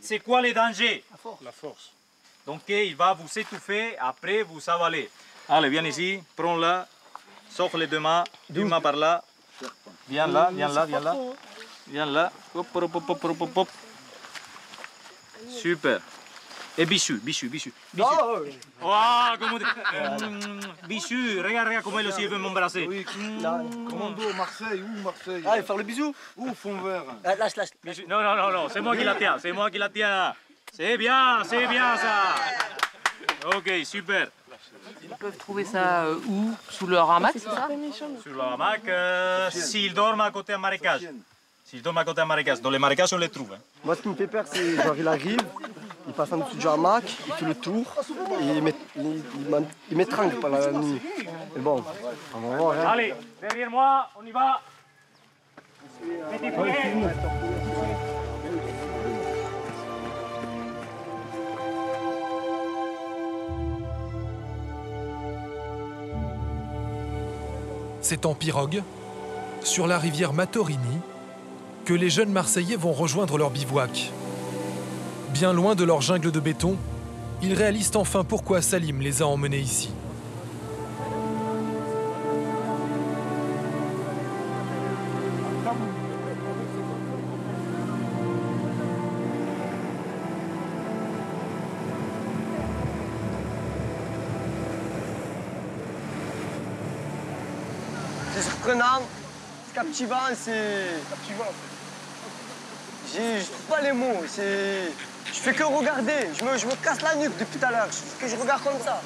C'est quoi les dangers? La force. Donc il va vous étouffer, après vous avaler. Allez, viens ici, prends-la, sors les deux mains, une main par là. Viens là, viens là, viens là. Viens là. Hop, hop, hop, hop, hop, hop. Super. Et Bichu, Bichu, Bichu. Bichu. Oh, comment Bichu, regarde, regarde comment il aussi veut m'embrasser. Oui, commando, Marseille, où Marseille? Allez, faire le bisou. Où fond vert? Lâche, lâche. Bichu. Non, non, non, non, c'est moi qui la tiens, c'est moi qui la tiens. C'est bien ça. Ok, super. Ils peuvent trouver ça où? Sous leur hamac, c'est ça? Sur leur hamac, s'ils dorment à côté d'un marécage. S'ils dorment à côté d'un marécage. Dans les marécages, on les trouve. Moi, ce qui me fait peur, c'est genre il arrive, il passe en dessous du hamac, il fait le tour, et il m'étrangle par la nuit. Mais bon, on va voir. Hein. Allez, derrière moi, on y va. Petit poulet. C'est en pirogue, sur la rivière Matorini, que les jeunes Marseillais vont rejoindre leur bivouac. Bien loin de leur jungle de béton, ils réalisent enfin pourquoi Salim les a emmenés ici. surprenant, c'est captivant, c'est... Captivant. Je trouve pas les mots, c'est... Je fais que regarder, je me casse la nuque depuis tout à l'heure, que je regarde comme ça.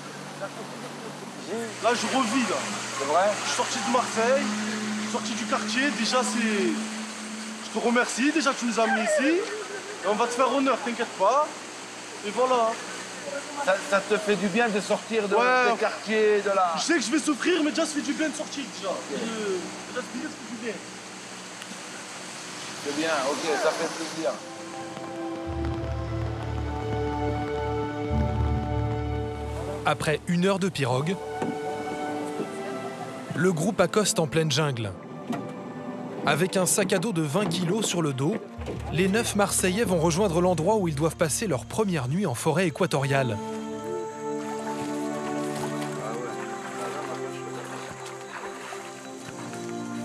Là, je revis, là. C'est vrai? Je suis sorti de Marseille, je suis sorti du quartier. Déjà, c'est... Je te remercie, déjà, tu nous as amenés ici. Et on va te faire honneur, t'inquiète pas. Et voilà. Ça te fait du bien de sortir de tes quartiers, de la... Je sais que je vais souffrir, mais déjà, ça fait du bien de sortir, déjà. Déjà, ça fait du bien. C'est bien, ok, ça fait plaisir. Après 1 heure de pirogue, le groupe accoste en pleine jungle. Avec un sac à dos de 20 kilos sur le dos, les 9 Marseillais vont rejoindre l'endroit où ils doivent passer leur première nuit en forêt équatoriale.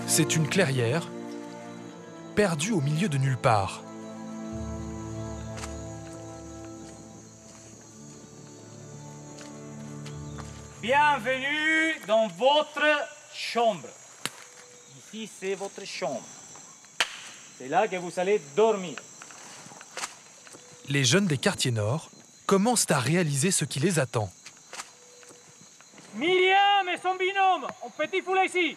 C'est une clairière, perdue au milieu de nulle part. Bienvenue dans votre chambre. Ici, c'est votre chambre. C'est là que vous allez dormir. Les jeunes des quartiers nord commencent à réaliser ce qui les attend. Myriam et son binôme, en petit poulet ici.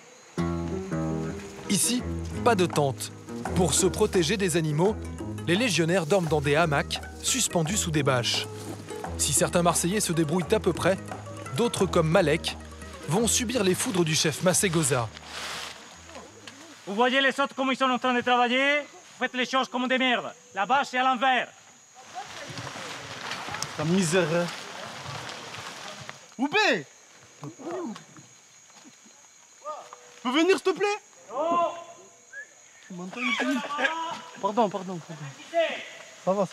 Ici, pas de tente. Pour se protéger des animaux, les légionnaires dorment dans des hamacs suspendus sous des bâches. Si certains Marseillais se débrouillent à peu près, d'autres comme Malek vont subir les foudres du chef Massegoza. Vous voyez les autres comme ils sont en train de travailler? Vous faites les choses comme des merdes. Là-bas, c'est à l'envers. Ta misère, hein. Oubé! Peux venir, s'il te plaît? Non! Pardon. Ça va.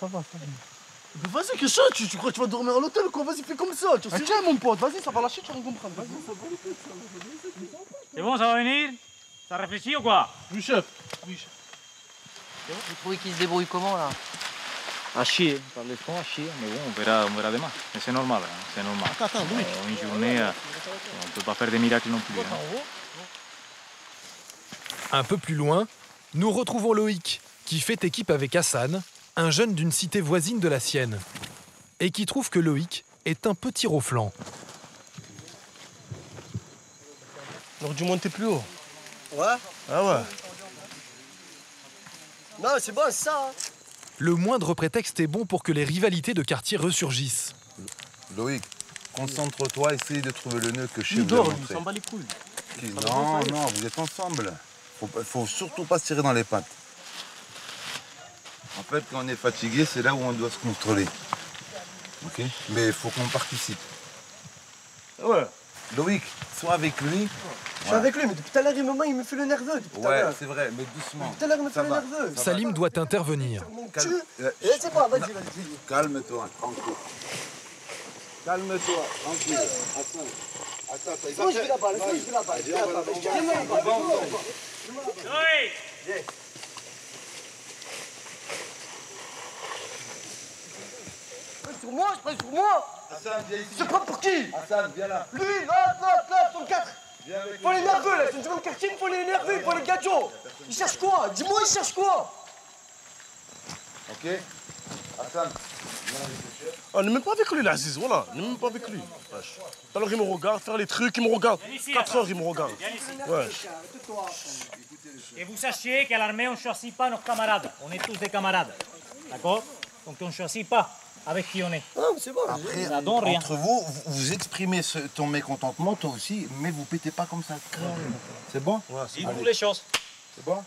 Mais vas-y, qu'est-ce que tu crois que tu vas dormir à l'hôtel ou quoi? Vas-y, fais comme ça. Tiens, mon pote, vas-y, ça va lâcher, tu vas comprendre. Vas-y, ça va. C'est bon, ça va venir? Ça réfléchit ou quoi? Oui, chef. Vous trouvez qu'il se débrouille comment, là? À chier, par les fonds à chier, mais bon, on verra demain. Mais c'est normal, hein, c'est normal. Attends, oui. Une journée, on ne peut pas faire des miracles non plus. Hein. Un peu plus loin, nous retrouvons Loïc, qui fait équipe avec Hassan, un jeune d'une cité voisine de la sienne, et qui trouve que Loïc est un peu tir au flanc. Alors du moins t'es plus haut. Ouais? Ah ouais. Non, c'est bon, c'est ça. Hein. Le moindre prétexte est bon pour que les rivalités de quartier ressurgissent. Loïc, concentre-toi, essaye de trouver le nœud que chez Il vous dort, a il montré. s'en bat les couilles. Non, vous êtes ensemble. Faut surtout pas se tirer dans les pattes. En fait, quand on est fatigué, c'est là où on doit se contrôler. Ok? Mais il faut qu'on participe. Ouais. Loïc, sois avec lui. Je suis avec lui, mais depuis tout à l'heure, il me fait le nerveux. Ouais, c'est vrai, mais doucement. Tout à l'heure, il me fait le nerveux. Salim doit intervenir. C'est pas, vas-y. Calme-toi, tranquille. Calme-toi, tranquille. Attends, Laisse-moi, je vais là-bas, Sur moi, je prends sur moi. Hassan, viens ici. Je prends pour qui? Hassan, viens là. Lui, là, sont 4. Faut les nerveux, là, c'est une journée quartier, il faut les nerveux, il faut les gadgets. Il cherche quoi? Dis-moi, il cherche quoi? Ok? Hassan, viens avec le chef. On n'est même pas avec lui, l'Aziz, voilà. On n'est même pas avec lui. Wesh. Tout à l'heure, il me regarde, faire les trucs, il me regarde. 4 heures, il me regarde. Wesh. Et vous sachiez qu'à l'armée, on ne choisit pas nos camarades. On est tous des camarades. D'accord? Donc on ne choisit pas avec qui on est. Non, c'est bon. Après, ça donne rien. entre vous, vous exprimez ton mécontentement, toi aussi, mais vous pétez pas comme ça. C'est bon? Ouais, dites-vous les choses. C'est bon?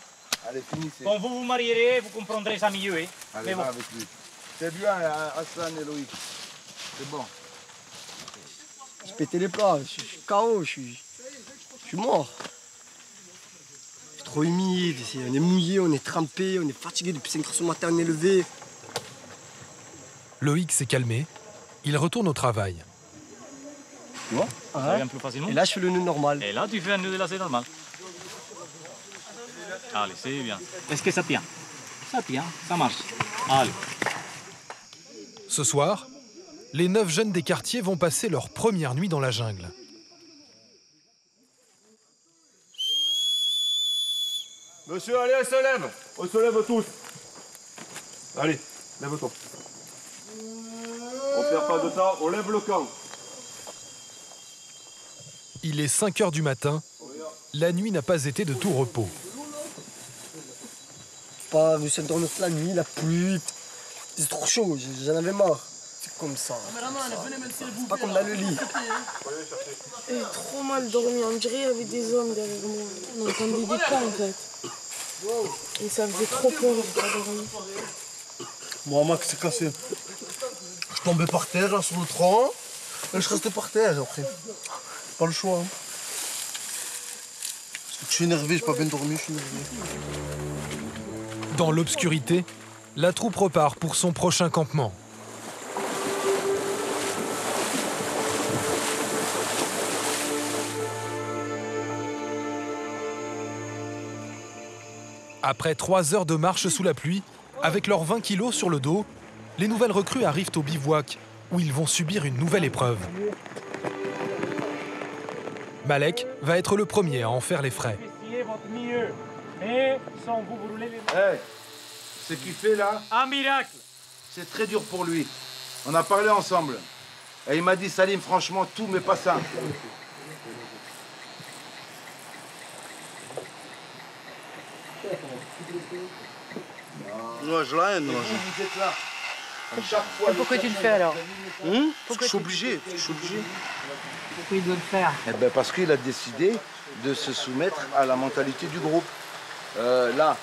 Allez, finissez. Quand vous vous marierez, vous comprendrez ça mieux. Hein? Allez, Mais bon. va avec lui. C'est bien, Hassan et Loïc. C'est bon. Je pétais les plats, je suis KO, je suis mort. C'est trop humide, on est mouillé, on est trempé, on est fatigué depuis 5 heures ce matin, on est levé. Loïc s'est calmé, il retourne au travail. Tu vois? Ça vient plus facilement. Et là, je fais le nœud normal. Et là, tu fais un nœud de lacet normal. Allez, c'est bien. Est-ce que ça tient? Ça tient, ça marche. Allez. Ce soir, les 9 jeunes des quartiers vont passer leur première nuit dans la jungle. Monsieur, allez, on se lève. On se lève tous. Allez, lève-toi. On perd pas de temps, on lève le camp. Il est 5 heures du matin. La nuit n'a pas été de tout repos. Pas vu cette journée la nuit, la pluie. C'est trop chaud, j'en avais marre. C'est comme ça. C'est pas comme dans le lit. J'ai trop mal dormi, on dirait qu'il y avait des hommes derrière moi. On entendait des pas en fait. Et ça faisait trop peur, j'ai pas dormi. Moi, Max s'est cassé. Je tombais par terre là, sur le tronc et je restais par terre après. Pas le choix. Hein. Parce que je suis énervé, j'ai pas bien dormi, je suis énervé. Dans l'obscurité, la troupe repart pour son prochain campement. Après 3 heures de marche sous la pluie, avec leurs 20 kilos sur le dos, les nouvelles recrues arrivent au bivouac, où ils vont subir une nouvelle épreuve. Malek va être le premier à en faire les frais. Hey, ce qu'il fait là, un miracle. C'est très dur pour lui. On a parlé ensemble. Et il m'a dit, Salim, franchement, tout, mais pas ça. Non, je la haine. Vous êtes là. Chaque fois, pourquoi tu le fais alors? Parce que je suis obligé. Pourquoi il doit le faire? Eh ben parce qu'il a décidé de se soumettre à la mentalité du groupe. Là,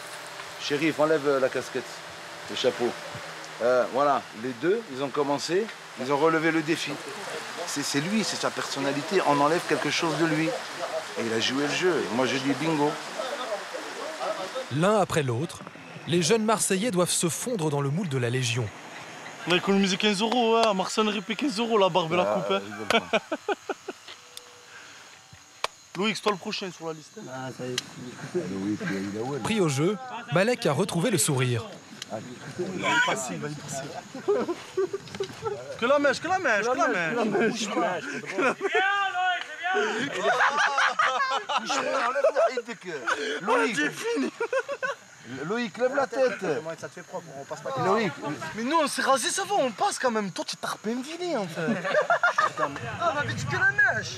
Chérif, enlève la casquette, le chapeau. Voilà, les deux, ils ont commencé, ils ont relevé le défi. C'est lui, c'est sa personnalité, on enlève quelque chose de lui. Et il a joué le jeu. Moi, je dis bingo. L'un après l'autre, les jeunes Marseillais doivent se fondre dans le moule de la Légion. On a économisé 15 €, hein. Marseille, on a répé 15 € la barbe et la coupe. Hein. Loïc, c'est toi le prochain sur la liste. Ah, ça y est. Pris au jeu, Malek a retrouvé le sourire. Il va y passer. Que la mèche. Loïc, Loïc, lève la tête. Ça te fait propre, on passe pas. Loïc. Mais nous, on s'est rasé, ça va, on passe quand même. Toi, tu t'as repeinvilé en fait. Ah, on m'avait dit que la mèche.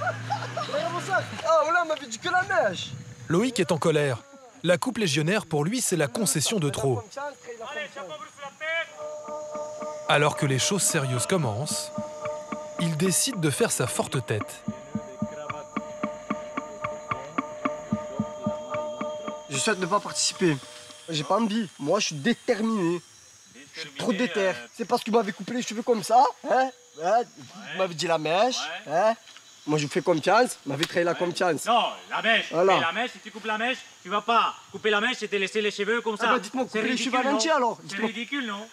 Ah, voilà, on m'avait dit que la mèche. Loïc est en colère. La coupe légionnaire, pour lui, c'est la concession de trop. Alors que les choses sérieuses commencent, il décide de faire sa forte tête. Je souhaite ne pas participer. J'ai pas envie. Moi, je suis déterminé. Je suis trop déter. C'est parce que vous m'avez coupé les cheveux comme ça, hein? Vous m'avez dit la mèche, hein? Moi, je vous fais confiance. Vous m'avez trahi la confiance. Non, la mèche. Voilà. La mèche, si tu coupes la mèche, tu vas pas couper la mèche et te laisser les cheveux comme ça. Ah bah, dites-moi, coupez les cheveux à l'entier alors. C'est ridicule, non?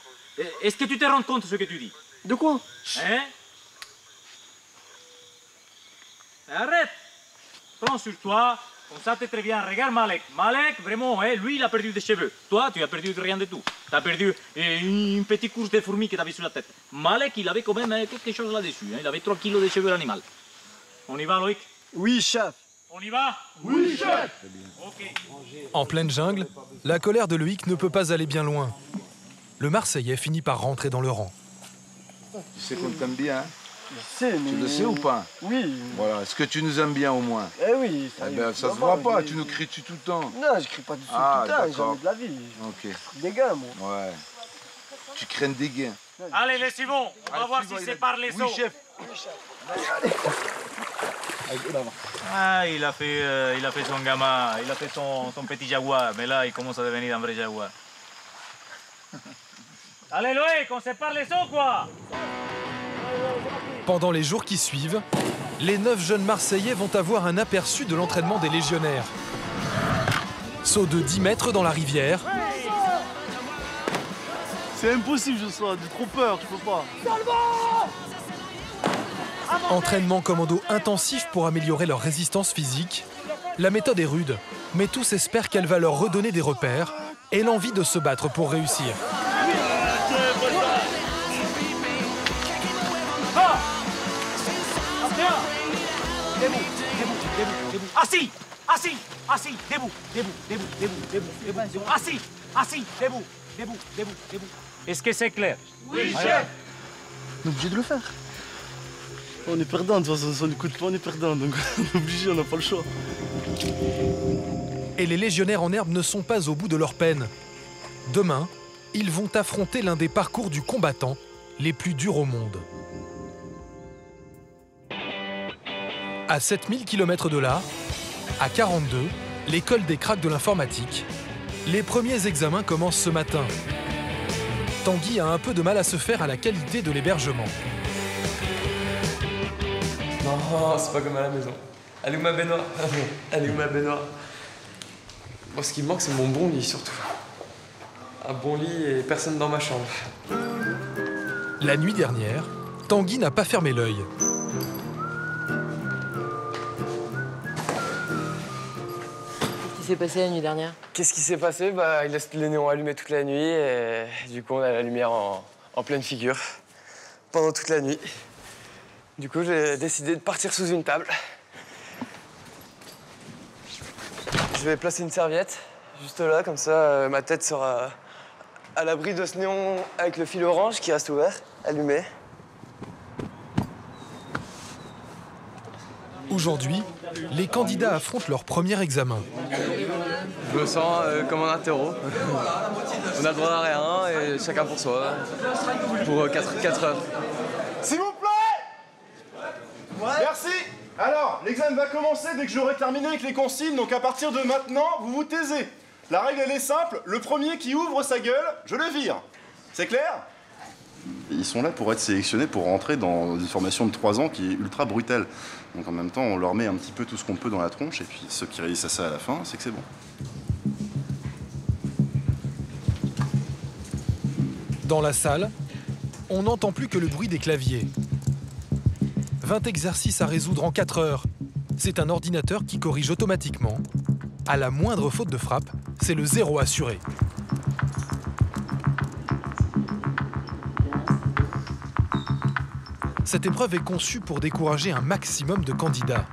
Est-ce que tu te rends compte de ce que tu dis? De quoi? Hein? Arrête! Prends sur toi, comme ça t'es très bien. Regarde Malek. Malek, vraiment, lui, il a perdu des cheveux. Toi, tu as perdu rien de tout. Tu as perdu une petite couche de fourmis que tu avais sur la tête. Malek, il avait quand même quelque chose là-dessus. Il avait 3 kilos de cheveux l'animal. On y va, Loïc? Oui, chef. On y va? Oui, chef. Ok. En pleine jungle, la colère de Loïc ne peut pas aller bien loin. Le Marseillais finit par rentrer dans le rang. Tu sais qu'on t'aime bien, hein? Je sais, mais... Tu le sais ou pas? Oui. Voilà, est-ce que tu nous aimes bien au moins? Eh oui. Ça se voit pas, tu nous cries tout le temps. Non, je crie pas du tout tout le temps, jamais de la vie. Ok. Des gains, moi. Ouais. Tu craignes des gains. Allez, les suivants, on va voir si c'est par les os. Oui, chef. Ah, il a fait son gamin, il a fait son petit jaguar, mais là, il commence à devenir un vrai jaguar. Allez, Loïc, on sépare les os, quoi! Pendant les jours qui suivent, les 9 jeunes Marseillais vont avoir un aperçu de l'entraînement des légionnaires. Saut de 10 mètres dans la rivière. C'est impossible, je sens, j'ai trop peur, je peux pas. Entraînement commando intensif pour améliorer leur résistance physique. La méthode est rude, mais tous espèrent qu'elle va leur redonner des repères et l'envie de se battre pour réussir. Assis! Assis, assis, debout, debout, debout, debout, debout, debout, debout. Assis, assis, debout, debout, debout, debout. Est-ce que c'est clair? Oui, chef. On est obligé de le faire. On est perdant, de toute façon, si on n'écoute pas, on est perdant. Donc on est obligé, on n'a pas le choix. Et les légionnaires en herbe ne sont pas au bout de leur peine. Demain, ils vont affronter l'un des parcours du combattant les plus durs au monde. À 7000 km de là, à 42, l'école des cracks de l'informatique, les premiers examens commencent ce matin. Tanguy a un peu de mal à se faire à la qualité de l'hébergement. Non, c'est pas comme à la maison. Elle est où ma baignoire? Elle est où ma baignoire? Bon, ce qui me manque, c'est mon bon lit, surtout. Un bon lit et personne dans ma chambre. La nuit dernière, Tanguy n'a pas fermé l'œil. Qu'est-ce qui s'est passé la nuit dernière? Qu'est-ce qui s'est passé? Bah, il laisse les néons allumés toute la nuit et du coup, on a la lumière en pleine figure pendant toute la nuit. Du coup, j'ai décidé de partir sous une table. Je vais placer une serviette juste là, comme ça, ma tête sera à l'abri de ce néon avec le fil orange qui reste ouvert, allumé. Aujourd'hui, les candidats affrontent leur premier examen. Je me sens comme un interro. On a le droit à rien et chacun pour soi. Pour 4 heures. S'il vous plaît! Merci. Alors, l'examen va commencer dès que j'aurai terminé avec les consignes, donc à partir de maintenant, vous vous taisez. La règle, elle est simple, le premier qui ouvre sa gueule, je le vire. C'est clair? Ils sont là pour être sélectionnés, pour rentrer dans une formation de 3 ans qui est ultra brutale. Donc en même temps, on leur met un petit peu tout ce qu'on peut dans la tronche, et puis ceux qui réussissent à ça à la fin, c'est que c'est bon. Dans la salle, on n'entend plus que le bruit des claviers. 20 exercices à résoudre en 4 heures. C'est un ordinateur qui corrige automatiquement. À la moindre faute de frappe, c'est le 0 assuré. Cette épreuve est conçue pour décourager un maximum de candidats.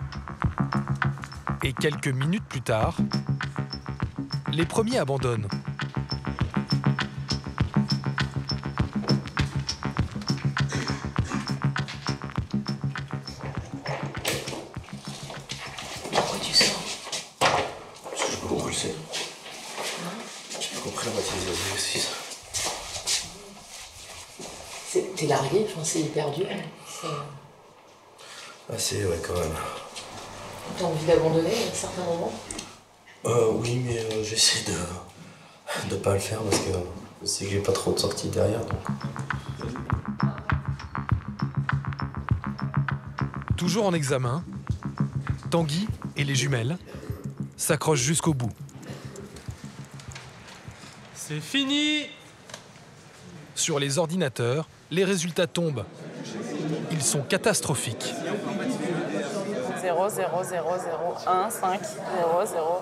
Et quelques minutes plus tard, les premiers abandonnent. Pourquoi tu sors? Parce que je peux compulser. J'ai pas compris la moitié des exercices. T'es largué, enfin, c'est hyper dur. Assez, ouais, quand même. T'as envie d'abandonner à un certain moment? Oui, mais j'essaie de pas le faire parce que je sais que j'ai pas trop de sorties derrière. Donc. Toujours en examen, Tanguy et les jumelles s'accrochent jusqu'au bout. C'est fini! Sur les ordinateurs, les résultats tombent. Ils sont catastrophiques. 0, 0, 0, 0, 1, 5, 0, 0,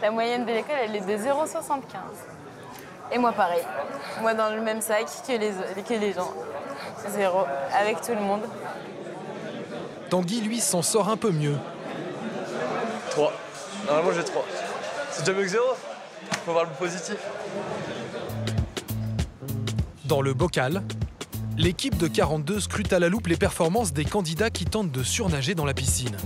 1. La moyenne de l'école, elle est de 0,75. Et moi, pareil. Moi, dans le même sac que les gens. 0, avec tout le monde. Tanguy, lui, s'en sort un peu mieux. 3. Normalement, j'ai 3. C'est déjà mieux que 0. Faut voir le positif. Dans le bocal, l'équipe de 42 scrute à la loupe les performances des candidats qui tentent de surnager dans la piscine.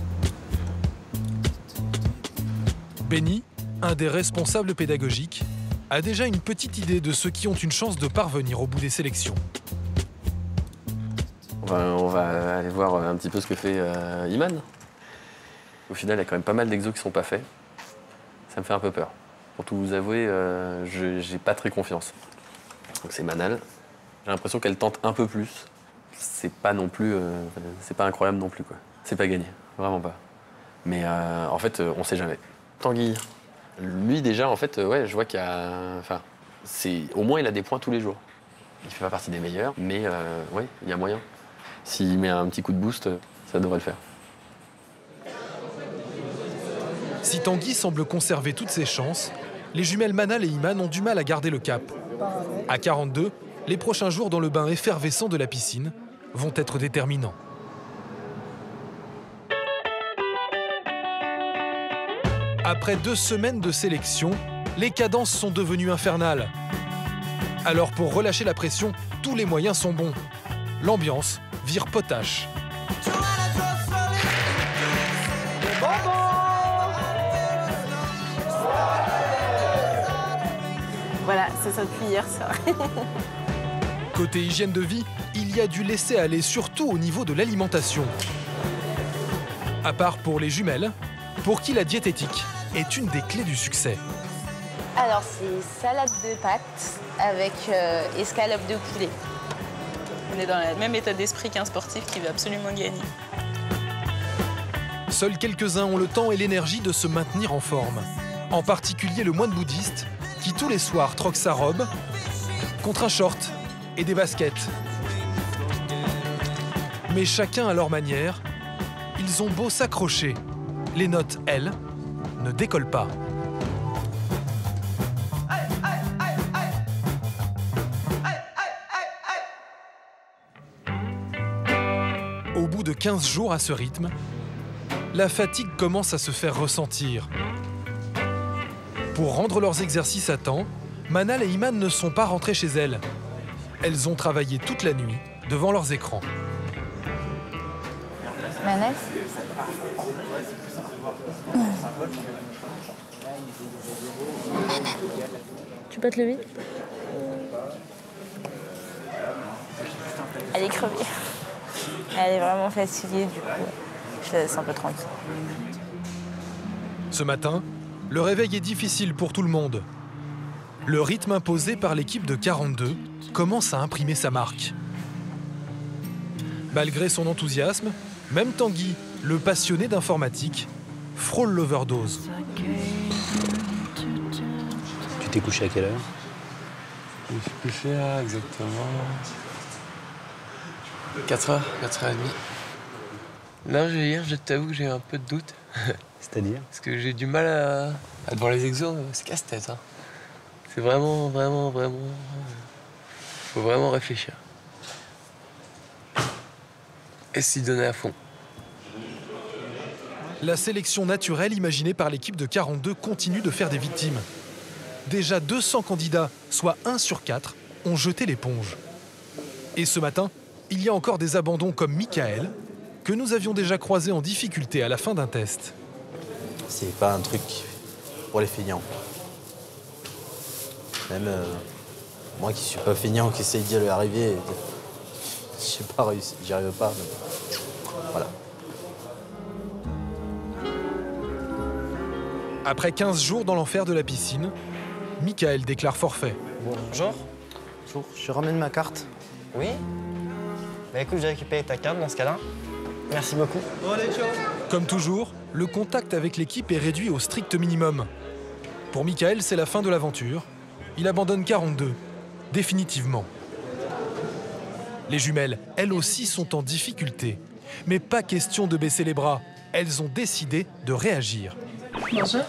Benny, un des responsables pédagogiques, a déjà une petite idée de ceux qui ont une chance de parvenir au bout des sélections. On va aller voir un petit peu ce que fait Iman. Au final, il y a quand même pas mal d'exos qui ne sont pas faits. Ça me fait un peu peur. Pour tout vous avouer, j'ai pas très confiance. Donc c'est Manal. J'ai l'impression qu'elle tente un peu plus. C'est pas non plus, c'est pas incroyable non plus, quoi. C'est pas gagné, vraiment pas. Mais en fait, on sait jamais. Tanguy, lui déjà, en fait, ouais, je vois qu'il y a, enfin, au moins il a des points tous les jours. Il fait pas partie des meilleurs, mais ouais, il y a moyen. S'il met un petit coup de boost, ça devrait le faire. Si Tanguy semble conserver toutes ses chances, les jumelles Manal et Iman ont du mal à garder le cap. À 42, les prochains jours dans le bain effervescent de la piscine vont être déterminants. Après 2 semaines de sélection, les cadences sont devenues infernales. Alors pour relâcher la pression, tous les moyens sont bons. L'ambiance vire potache. Voilà, c'est ça depuis hier soir. Côté hygiène de vie, il y a du laisser-aller, surtout au niveau de l'alimentation. À part pour les jumelles, pour qui la diététique est une des clés du succès. Alors, c'est salade de pâtes avec escalope de poulet. On est dans le même état d'esprit qu'un sportif qui veut absolument gagner. Seuls quelques-uns ont le temps et l'énergie de se maintenir en forme. En particulier le moine bouddhiste, qui tous les soirs troque sa robe contre un short et des baskets. Mais chacun à leur manière, ils ont beau s'accrocher. Les notes, elles, ne décollent pas. Au bout de 15 jours à ce rythme, la fatigue commence à se faire ressentir. Pour rendre leurs exercices à temps, Manal et Iman ne sont pas rentrées chez elles. Elles ont travaillé toute la nuit devant leurs écrans. Manal ? Tu peux te lever ? Elle est crevée. Elle est vraiment fatiguée, du coup. Je la laisse un peu tranquille. Ce matin, le réveil est difficile pour tout le monde. Le rythme imposé par l'équipe de 42 commence à imprimer sa marque. Malgré son enthousiasme, même Tanguy, le passionné d'informatique, frôle l'overdose. Tu t'es couché à quelle heure? Je me suis couché à exactement 4h, 4h30. Là, hier, je t'avoue que j'ai un peu de doute. C'est-à-dire? Parce que j'ai du mal à devant les exos, c'est casse-tête. Hein. C'est vraiment... Faut vraiment réfléchir. Et s'y donner à fond. La sélection naturelle imaginée par l'équipe de 42 continue de faire des victimes. Déjà 200 candidats, soit 1 sur 4, ont jeté l'éponge. Et ce matin, il y a encore des abandons comme Michael, que nous avions déjà croisé en difficulté à la fin d'un test. C'est pas un truc pour les feignants. Même moi qui suis pas feignant, qui essaye d'y arriver, j'ai pas réussi, j'y arrive pas. Mais voilà. Après 15 jours dans l'enfer de la piscine, Michael déclare forfait. Bonjour. Bonjour, je ramène ma carte. Oui. Bah écoute, j'ai récupéré ta carte dans ce cas-là. Merci beaucoup. Bon, allez, ciao. Comme toujours, le contact avec l'équipe est réduit au strict minimum. Pour Michael, c'est la fin de l'aventure. Il abandonne 42, définitivement. Les jumelles, elles aussi, sont en difficulté. Mais pas question de baisser les bras. Elles ont décidé de réagir. Bonjour.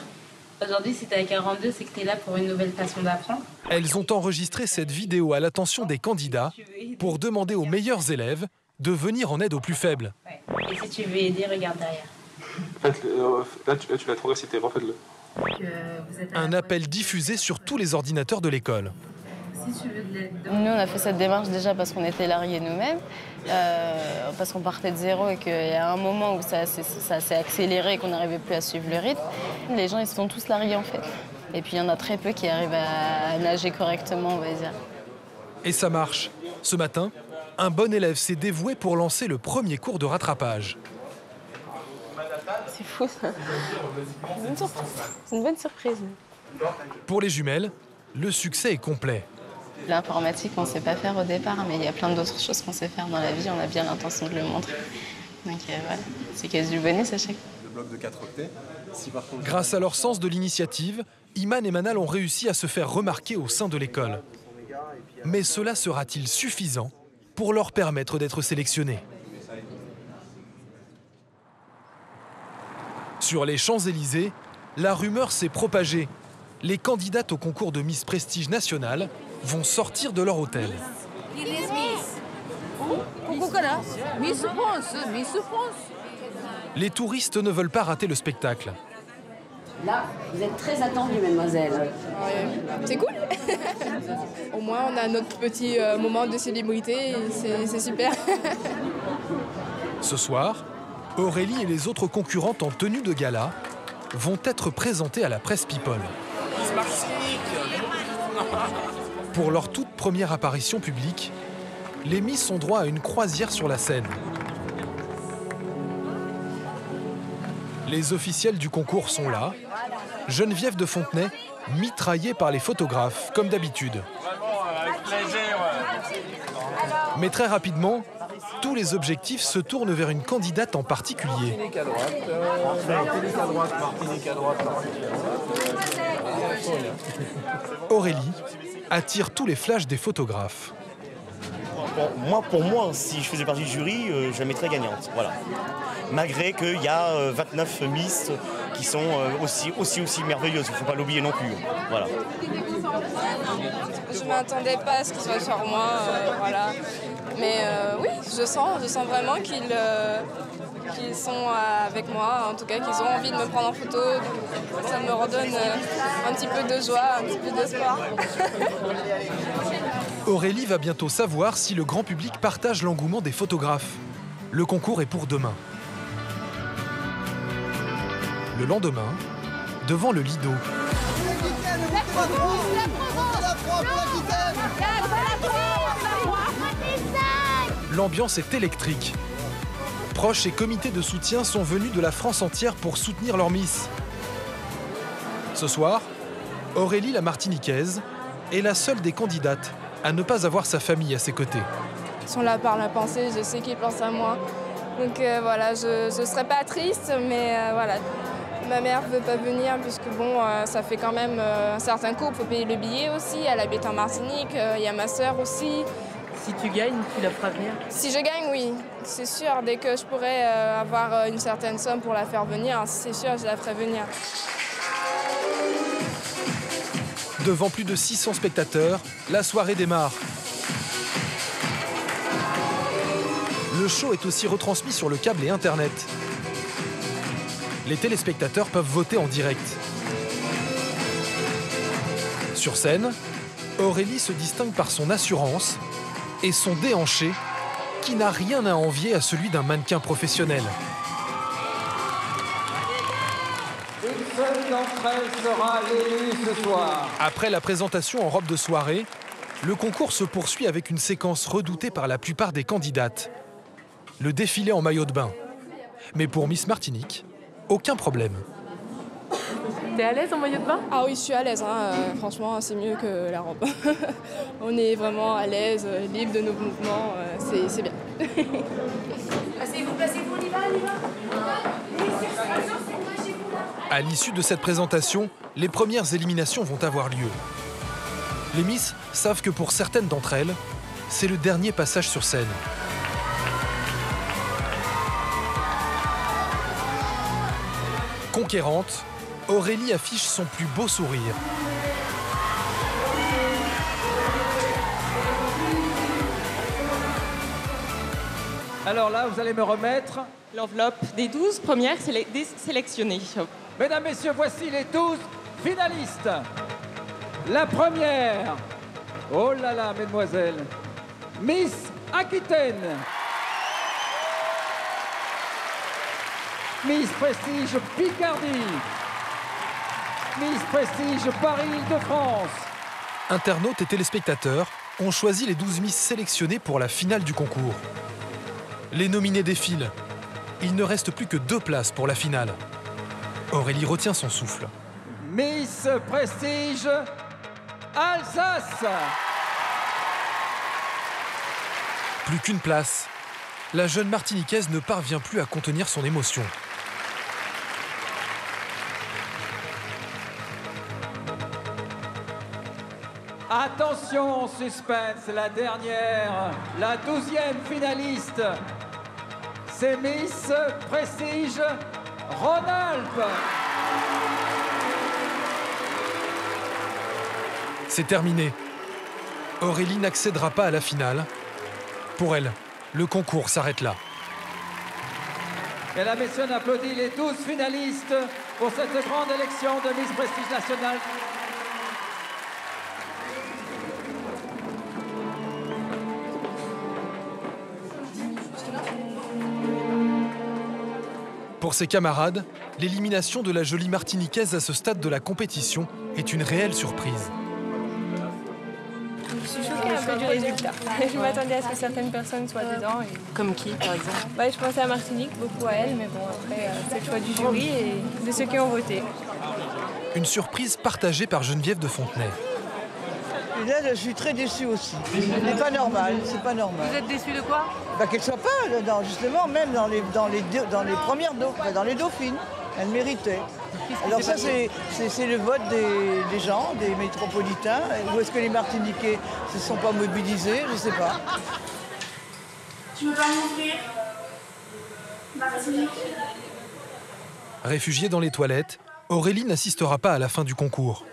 Aujourd'hui, si t'es à 42, c'est que t'es là pour une nouvelle façon d'apprendre. Elles ont enregistré cette vidéo à l'attention des candidats pour demander aux meilleurs élèves de venir en aide aux plus faibles. Ouais. Et si tu veux aider, regarde derrière. Là, tu l'as trop récité, refaites-le. Un appel diffusé sur tous les ordinateurs de l'école. Nous, on a fait cette démarche déjà parce qu'on était largués nous-mêmes, parce qu'on partait de zéro et qu'il y a un moment où ça s'est accéléré et qu'on n'arrivait plus à suivre le rythme. Les gens, ils se sont tous largués en fait. Et puis il y en a très peu qui arrivent à nager correctement, on va dire. Et ça marche. Ce matin, un bon élève s'est dévoué pour lancer le premier cours de rattrapage. C'est fou ça. C'est une surprise. C'est une bonne surprise. Pour les jumelles, le succès est complet. L'informatique, on ne sait pas faire au départ, mais il y a plein d'autres choses qu'on sait faire dans la vie. On a bien l'intention de le montrer. Donc voilà, c'est qu'il y a du bonus à chaque fois. Le bloc de 4 octets. Si par contre... Grâce à leur sens de l'initiative, Iman et Manal ont réussi à se faire remarquer au sein de l'école. Mais cela sera-t-il suffisant pour leur permettre d'être sélectionnés? Sur les Champs-Élysées, la rumeur s'est propagée. Les candidates au concours de Miss Prestige National vont sortir de leur hôtel. Les touristes ne veulent pas rater le spectacle. Là, vous êtes très attendue, mademoiselle. Ouais, c'est cool. Au moins, on a notre petit moment de célébrité, et c'est super. Ce soir, Aurélie et les autres concurrentes en tenue de gala vont être présentées à la presse People. Pour leur toute première apparition publique, les Miss ont droit à une croisière sur la scène. Les officiels du concours sont là. Geneviève de Fontenay, mitraillée par les photographes, comme d'habitude. Mais très rapidement, tous les objectifs se tournent vers une candidate en particulier. Aurélie attire tous les flashs des photographes. Pour moi, si je faisais partie du jury, je la mettrais gagnante. Voilà. Malgré qu'il y a 29 Miss qui sont aussi merveilleuses. Il ne faut pas l'oublier non plus. Voilà. Je ne m'attendais pas à ce qu'ils soient sur moi. Voilà. Mais oui, je sens vraiment qu'ils sont avec moi, en tout cas qu'ils ont envie de me prendre en photo. Ça me redonne un petit peu de joie, un petit peu d'espoir. Aurélie va bientôt savoir si le grand public partage l'engouement des photographes. Le concours est pour demain. Le lendemain, devant le Lido. L'ambiance est électrique. Proches et comités de soutien sont venus de la France entière pour soutenir leur Miss. Ce soir, Aurélie la Martiniquaise est la seule des candidates à ne pas avoir sa famille à ses côtés. Ils sont là par la pensée, je sais qu'ils pensent à moi. Donc voilà, je ne serai pas triste, mais voilà. Ma mère ne veut pas venir puisque bon, ça fait quand même un certain coût, il faut payer le billet aussi, elle habite en Martinique, il y a ma sœur aussi. Si tu gagnes, tu la feras venir? Si je gagne, oui, c'est sûr. Dès que je pourrai avoir une certaine somme pour la faire venir, c'est sûr, je la ferai venir. Devant plus de 600 spectateurs, la soirée démarre. Le show est aussi retransmis sur le câble et Internet. Les téléspectateurs peuvent voter en direct. Sur scène, Aurélie se distingue par son assurance et son déhanché qui n'a rien à envier à celui d'un mannequin professionnel. Une seule d'entre elles sera l'élue ce soir. Après la présentation en robe de soirée, le concours se poursuit avec une séquence redoutée par la plupart des candidates. Le défilé en maillot de bain. Mais pour Miss Martinique, aucun problème. T'es à l'aise en maillot de bain? Ah oui, je suis à l'aise. Franchement, c'est mieux que la robe. On est vraiment à l'aise, libre de nos mouvements. C'est bien. Placez-vous, on y va, À l'issue de cette présentation, les premières éliminations vont avoir lieu. Les Miss savent que pour certaines d'entre elles, c'est le dernier passage sur scène. Conquérante, Aurélie affiche son plus beau sourire. Alors là, vous allez me remettre l'enveloppe des 12 premières sélectionnées. Mesdames, Messieurs, voici les 12 finalistes. La première, oh là là, mesdemoiselles, Miss Aquitaine. Miss Prestige Picardie. Miss Prestige Paris-Île-de-France. Internautes et téléspectateurs ont choisi les 12 Miss sélectionnées pour la finale du concours. Les nominés défilent. Il ne reste plus que 2 places pour la finale. Aurélie retient son souffle. Miss Prestige Alsace. Plus qu'une place. La jeune Martiniquaise ne parvient plus à contenir son émotion. Attention, suspense, la dernière, la 12e finaliste, c'est Miss Prestige Rhône-Alpes. C'est terminé. Aurélie n'accédera pas à la finale. Pour elle, le concours s'arrête là. Mesdames et messieurs, on applaudit les 12 finalistes pour cette grande élection de Miss Prestige Nationale. Pour ses camarades, l'élimination de la jolie Martiniquaise à ce stade de la compétition est une réelle surprise. Je suis choquée un peu du résultat. Je m'attendais à ce que certaines personnes soient dedans. Comme qui, par exemple? Je pensais à Martinique, beaucoup à elle, mais bon, après, c'est le choix du jury et de ceux qui ont voté. Une surprise partagée par Geneviève de Fontenay. Et là, je suis très déçue aussi. C'est pas normal, c'est pas normal. Vous êtes déçu de quoi? Qu'elle soit pas, justement, même dans les premières dans les dauphines. Elle méritait. Alors ça, c'est le vote des gens, des métropolitains. Ou est-ce que les Martiniquais ne se sont pas mobilisés? Je ne sais pas. Tu veux pas m'ouvrir? Martinique. Réfugiée dans les toilettes, Aurélie n'assistera pas à la fin du concours.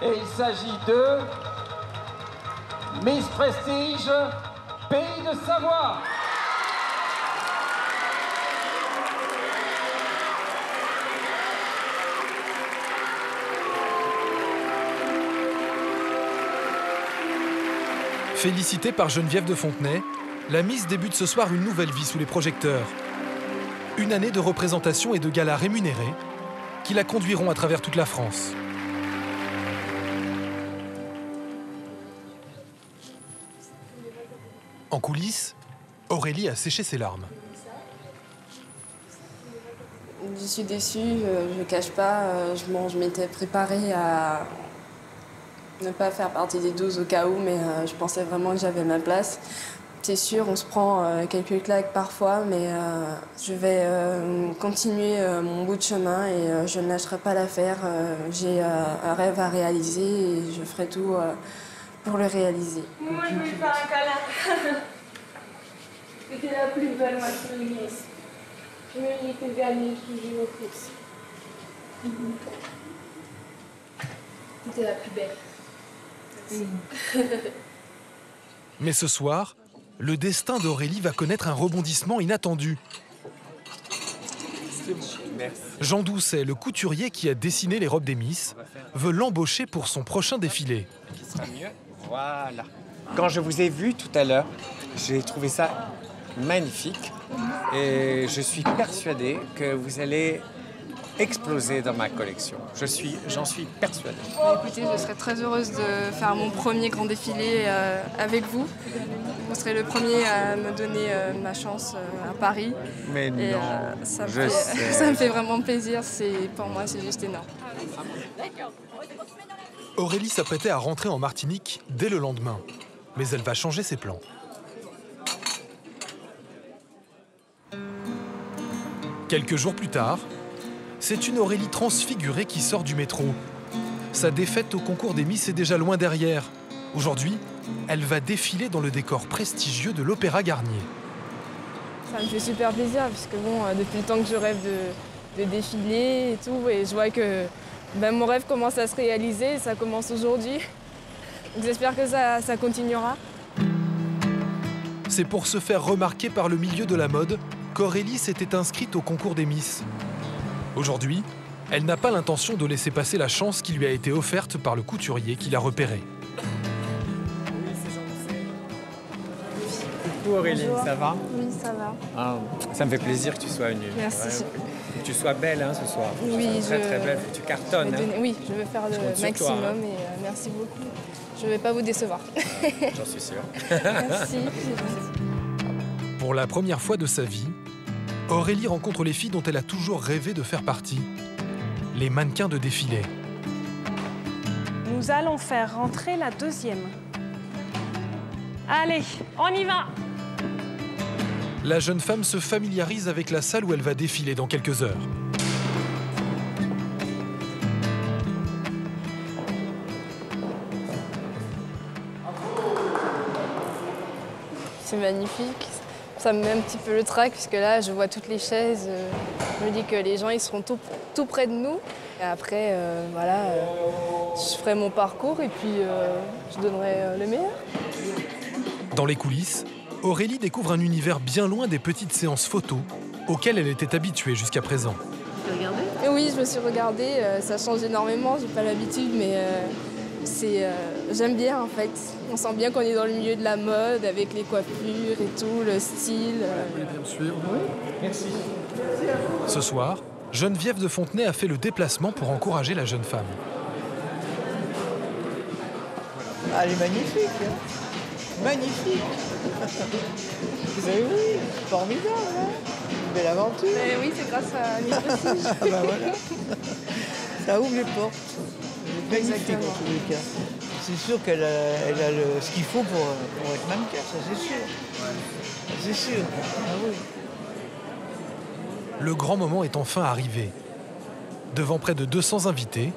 Et il s'agit de Miss Prestige, Pays de Savoie. Félicitée par Geneviève de Fontenay, la Miss débute ce soir une nouvelle vie sous les projecteurs. Une année de représentation et de galas rémunérés qui la conduiront à travers toute la France. En coulisses, Aurélie a séché ses larmes. Je suis déçue, je ne cache pas. Je m'étais préparée à ne pas faire partie des 12 au cas où, mais je pensais vraiment que j'avais ma place. C'est sûr, on se prend quelques claques parfois, mais je vais continuer mon bout de chemin et je ne lâcherai pas l'affaire. J'ai un rêve à réaliser et je ferai tout pour le réaliser. Moi, je vais lui faire un câlin. C'était la plus belle Martiniquaise. Je méritais de gagner toujours plus. C'était la plus belle. Mais ce soir, le destin d'Aurélie va connaître un rebondissement inattendu. Jean Doucet, le couturier qui a dessiné les robes des Miss, veut l'embaucher pour son prochain défilé. Qui sera mieux. Voilà. Quand je vous ai vu tout à l'heure, j'ai trouvé ça magnifique et je suis persuadé que vous allez exploser dans ma collection. J'en suis persuadée. Écoutez, je serais très heureuse de faire mon premier grand défilé avec vous. Vous serez le premier à me donner ma chance à Paris. Mais et, non, ça me fait vraiment plaisir. Pour moi, c'est juste énorme. Aurélie s'apprêtait à rentrer en Martinique dès le lendemain. Mais elle va changer ses plans. Quelques jours plus tard, c'est une Aurélie transfigurée qui sort du métro. Sa défaite au concours des Miss est déjà loin derrière. Aujourd'hui, elle va défiler dans le décor prestigieux de l'Opéra Garnier. Ça me fait super plaisir, puisque bon, depuis le temps que je rêve de défiler et tout, et je vois que mon rêve commence à se réaliser, et ça commence aujourd'hui. J'espère que ça continuera. C'est pour se faire remarquer par le milieu de la mode qu'Aurélie s'était inscrite au concours des Miss. Aujourd'hui, elle n'a pas l'intention de laisser passer la chance qui lui a été offerte par le couturier qui l'a repérée. Coucou Aurélie, bonjour. Ça va? Oui, ça va. Ça me fait plaisir que tu sois venue. Merci. Que tu sois belle ce soir. Oui, très très belle, tu cartonnes. Oui, je vais faire le maximum et merci beaucoup. Je ne vais pas vous décevoir. J'en suis sûr. Merci. Pour la première fois de sa vie, Aurélie rencontre les filles dont elle a toujours rêvé de faire partie, les mannequins de défilé. Nous allons faire rentrer la deuxième. Allez, on y va! La jeune femme se familiarise avec la salle où elle va défiler dans quelques heures. C'est magnifique. Ça me met un petit peu le trac, puisque là, je vois toutes les chaises. Je me dis que les gens, ils seront tout près de nous. Et après, je ferai mon parcours et puis je donnerai le meilleur. Dans les coulisses, Aurélie découvre un univers bien loin des petites séances photos auxquelles elle était habituée jusqu'à présent. Tu t'es regardée ? Oui, je me suis regardée. Ça change énormément, j'ai pas l'habitude, mais j'aime bien en fait. On sent bien qu'on est dans le milieu de la mode, avec les coiffures et tout, le style. Vous voulez bien me suivre ? Oui. Merci. Ce soir, Geneviève de Fontenay a fait le déplacement pour encourager la jeune femme. Ah, elle est magnifique, hein. Magnifique. Vous avez vu, formidable, hein. Une belle aventure. Mais oui, c'est grâce à Nick Prestige. Ah bah voilà. Ça ouvre les portes. Elle est magnifique en tous les cas. C'est sûr qu'elle a ce qu'il faut pour être mannequin, ça c'est sûr. C'est sûr. Ah oui. Le grand moment est enfin arrivé. Devant près de 200 invités,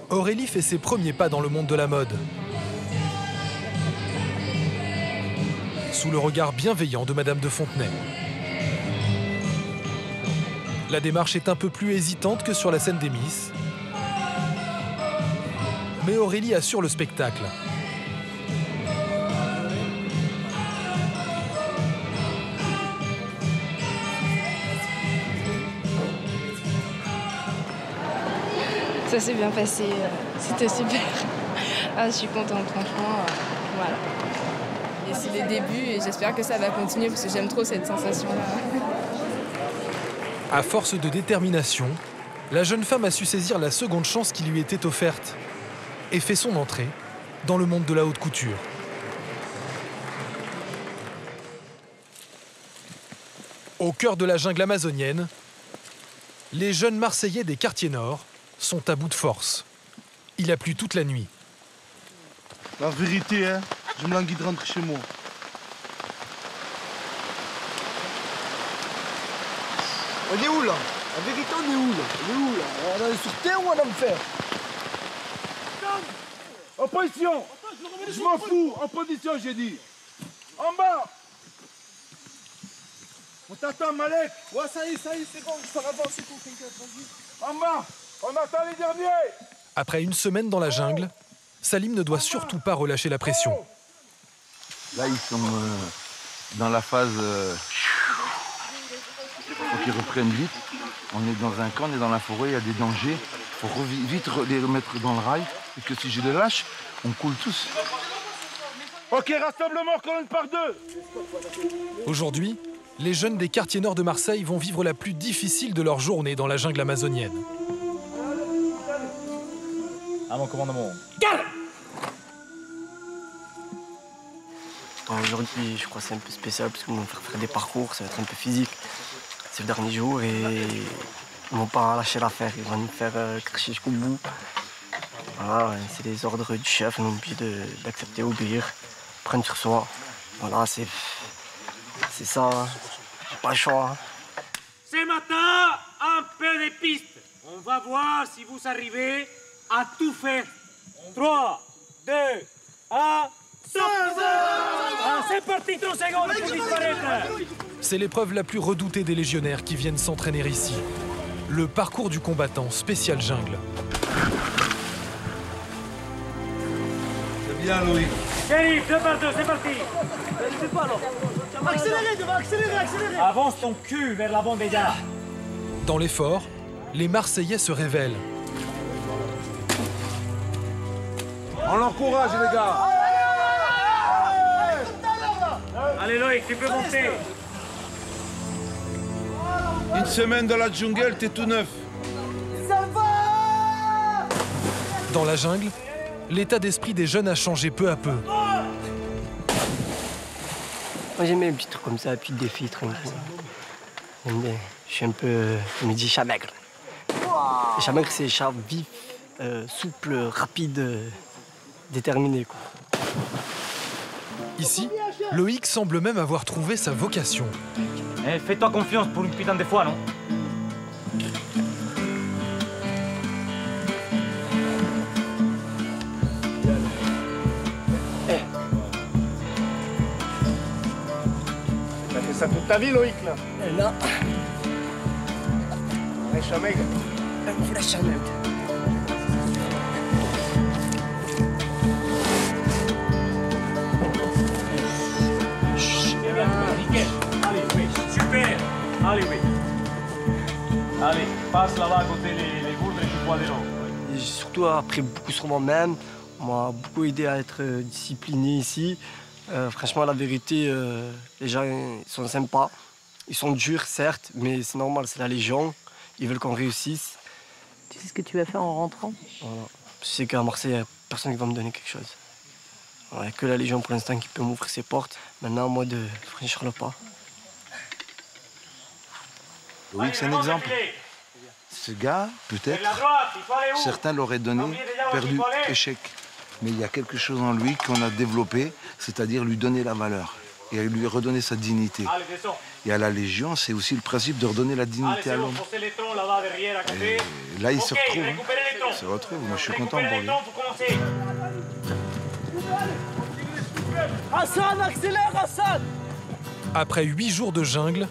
Aurélie fait ses premiers pas dans le monde de la mode. Sous le regard bienveillant de Madame de Fontenay. La démarche est un peu plus hésitante que sur la scène des Miss. Mais Aurélie assure le spectacle. Ça s'est bien passé, c'était super. Ah, je suis contente, franchement, voilà. Et c'est les débuts et j'espère que ça va continuer parce que j'aime trop cette sensation-là. À force de détermination, la jeune femme a su saisir la seconde chance qui lui était offerte et fait son entrée dans le monde de la haute couture. Au cœur de la jungle amazonienne, les jeunes Marseillais des quartiers nord sont à bout de force. Il a plu toute la nuit. La vérité, hein, je me languis de rentrer chez moi. On est où là? La vérité, on est où là? On est où là? On est sur terre ou en enfer? En position! Je m'en fous! En position, j'ai dit! En bas! On t'attend, Malek! Ouais, ça y est, c'est bon, ça avance, c'est tout, t'inquiète, vas-y! En bas! On attend les derniers! Après une semaine dans la jungle, Salim ne doit surtout pas relâcher la pression. Là, ils sont dans la phase... Il faut qu'ils reprennent vite. On est dans un camp, on est dans la forêt, il y a des dangers. Il faut vite les remettre dans le rail. Et que si je les lâche, on coule tous. Ok, rassemblement, colonne par deux! Aujourd'hui, les jeunes des quartiers nord de Marseille vont vivre la plus difficile de leur journée dans la jungle amazonienne. À mon commandement. Aujourd'hui, je crois que c'est un peu spécial parce qu'ils vont faire des parcours, ça va être un peu physique. C'est le dernier jour et ils vont pas lâcher l'affaire, ils vont nous faire cracher jusqu'au bout. Voilà, c'est les ordres du chef, on oublie d'accepter, obéir, prendre sur soi. Voilà, c'est ça, j'ai pas le choix. Ce matin, un peu de piste. On va voir si vous arrivez à tout faire. 3, 2, 1, stop! Ah, c'est parti, 30 secondes pour disparaître. C'est l'épreuve la plus redoutée des légionnaires qui viennent s'entraîner ici. Le parcours du combattant spécial jungle. C'est bien, Louis. Shérif, 2 par 2, c'est parti. C'est pas alors. Accélérez. Avance ton cul vers l'avant des gars. Dans l'effort, les Marseillais se révèlent. On l'encourage, les gars. Allez Loïc, tu peux monter. Une semaine dans la jungle, t'es tout neuf. Dans la jungle, l'état d'esprit des jeunes a changé peu à peu. Moi j'aime bien les petits trucs comme ça, puis des défis tranquille. J'aime bien. Je suis un peu, je me dis chat maigre. Le chat maigre, c'est chat vif, souple, rapide, déterminé, quoi. Ici, Loïc semble même avoir trouvé sa vocation. Eh, fais-toi confiance pour une putain de fois, non? T'as fait ça toute ta vie, Loïc, là? Non. Un chat maigre. Un vrai chat maigre. Allez, oui. Allez, passe là-bas à côté les gourdes et tu bois des noms. J'ai surtout appris beaucoup sur moi-même. On m'a beaucoup aidé à être discipliné ici. Franchement, la vérité, les gens ils sont sympas. Ils sont durs, certes, mais c'est normal, c'est la Légion. Ils veulent qu'on réussisse. Tu sais ce que tu vas faire en rentrant? Voilà. Je sais qu'à Marseille, il n'y a personne qui va me donner quelque chose. Il n'y a que la Légion pour l'instant qui peut m'ouvrir ses portes. Maintenant, à moi de franchir le pas. Oui, c'est un exemple. Ce gars, peut-être, certains l'auraient donné, perdu, échec. Mais il y a quelque chose en lui qu'on a développé, c'est-à-dire lui donner la valeur et lui redonner sa dignité. Et à la Légion, c'est aussi le principe de redonner la dignité à l'homme. Et là, il se retrouve. Il se retrouve. Moi, je suis content pour lui. Hassan, accélère, Hassan! Après 8 jours de jungle,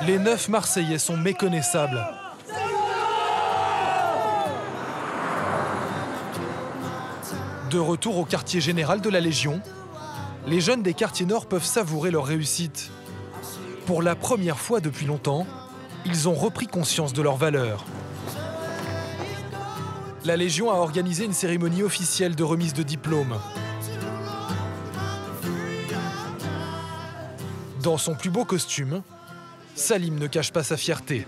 les 9 Marseillais sont méconnaissables. De retour au quartier général de la Légion, les jeunes des quartiers nord peuvent savourer leur réussite. Pour la première fois depuis longtemps, ils ont repris conscience de leurs valeurs. La Légion a organisé une cérémonie officielle de remise de diplôme. Dans son plus beau costume, Salim ne cache pas sa fierté.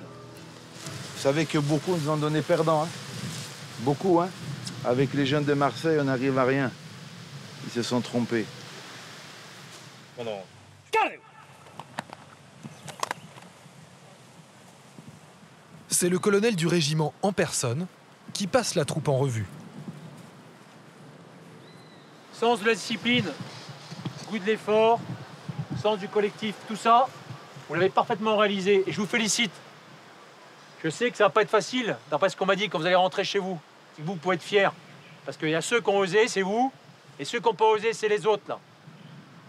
Vous savez que beaucoup nous ont donné perdants. Hein. Beaucoup, hein. Avec les jeunes de Marseille, on n'arrive à rien. Ils se sont trompés. C'est le colonel du régiment en personne qui passe la troupe en revue. Sens de la discipline, goût de l'effort, sens du collectif, tout ça, vous l'avez parfaitement réalisé et je vous félicite. Je sais que ça va pas être facile, d'après ce qu'on m'a dit quand vous allez rentrer chez vous. Vous pouvez être fiers, parce qu'il y a ceux qui ont osé, c'est vous, et ceux qui n'ont pas osé, c'est les autres, là.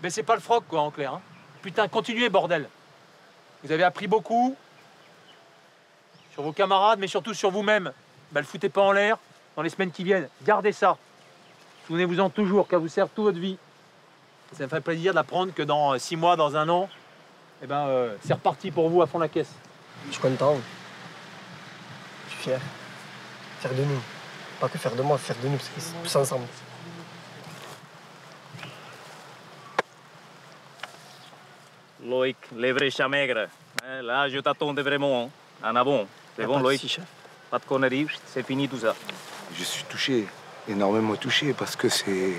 Mais c'est pas le froc, quoi, en clair. Hein. Putain, continuez, bordel. Vous avez appris beaucoup, sur vos camarades, mais surtout sur vous-même. Ben, le foutez pas en l'air dans les semaines qui viennent. Gardez ça. Souvenez-vous-en toujours, qu'elle vous sert toute votre vie. Ça me fait plaisir d'apprendre que dans 6 mois, dans 1 an, eh ben, c'est reparti pour vous à fond la caisse. Je suis content. Je suis fier. Fier de nous. Pas que fier de moi, fier de nous, parce que c'est tous ensemble. Loïc, les vrais chats maigres. Là, je t'attendais vraiment. En avant. C'est bon, Loïc? Chef. Pas de conneries, c'est fini tout ça. Je suis touché, énormément touché, parce que c'est...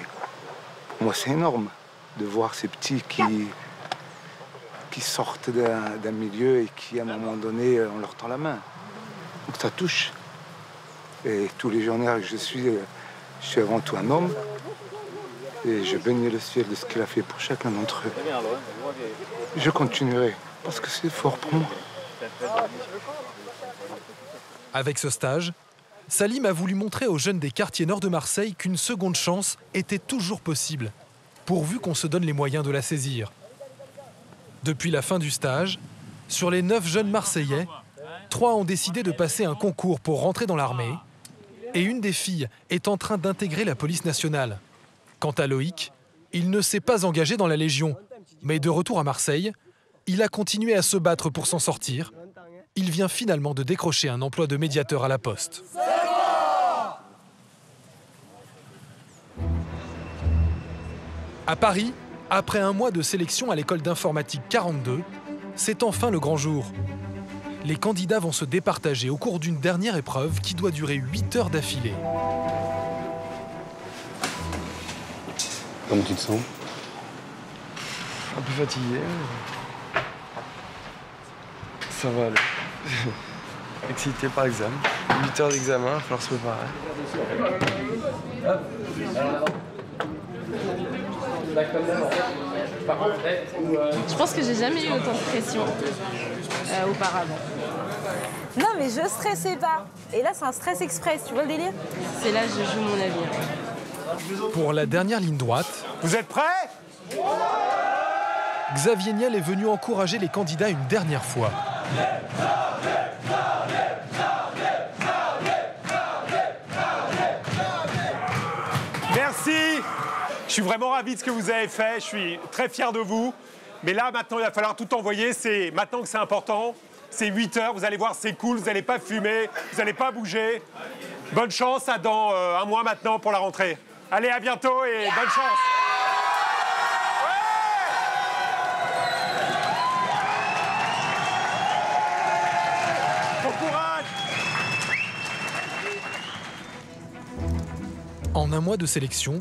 Pour moi, c'est énorme de voir ces petits qui sortent d'un milieu et qui, à un moment donné, on leur tend la main. Donc ça touche. Et tous les journées que je suis avant tout un homme. Et je bénis le ciel de ce qu'il a fait pour chacun d'entre eux. Je continuerai, parce que c'est fort pour moi. Avec ce stage, Salim a voulu montrer aux jeunes des quartiers nord de Marseille qu'une seconde chance était toujours possible, pourvu qu'on se donne les moyens de la saisir. Depuis la fin du stage, sur les 9 jeunes Marseillais, 3 ont décidé de passer un concours pour rentrer dans l'armée, et une des filles est en train d'intégrer la police nationale. Quant à Loïc, il ne s'est pas engagé dans la Légion, mais de retour à Marseille, il a continué à se battre pour s'en sortir. Il vient finalement de décrocher un emploi de médiateur à la Poste. À Paris, après un mois de sélection à l'école d'informatique 42, c'est enfin le grand jour. Les candidats vont se départager au cours d'une dernière épreuve qui doit durer 8 heures d'affilée. Comment tu te sens? Un peu fatigué. Ça va aller. Excité par l'examen. 8 heures d'examen, il va falloir se préparer. Je pense que j'ai jamais eu autant de pression auparavant. Non mais je stressais pas. Et là c'est un stress express, tu vois le délire? C'est là que je joue mon avenir. Pour la dernière ligne droite, vous êtes prêts? Xavier Niel est venu encourager les candidats une dernière fois. Merci. Je suis vraiment ravi de ce que vous avez fait. Je suis très fier de vous. Mais là, maintenant, il va falloir tout envoyer. C'est maintenant que c'est important. C'est 8 heures, vous allez voir, c'est cool, vous n'allez pas fumer, vous n'allez pas bouger. Bonne chance, à dans un mois maintenant pour la rentrée. Allez, à bientôt et bonne chance. Bon courage. En un mois de sélection,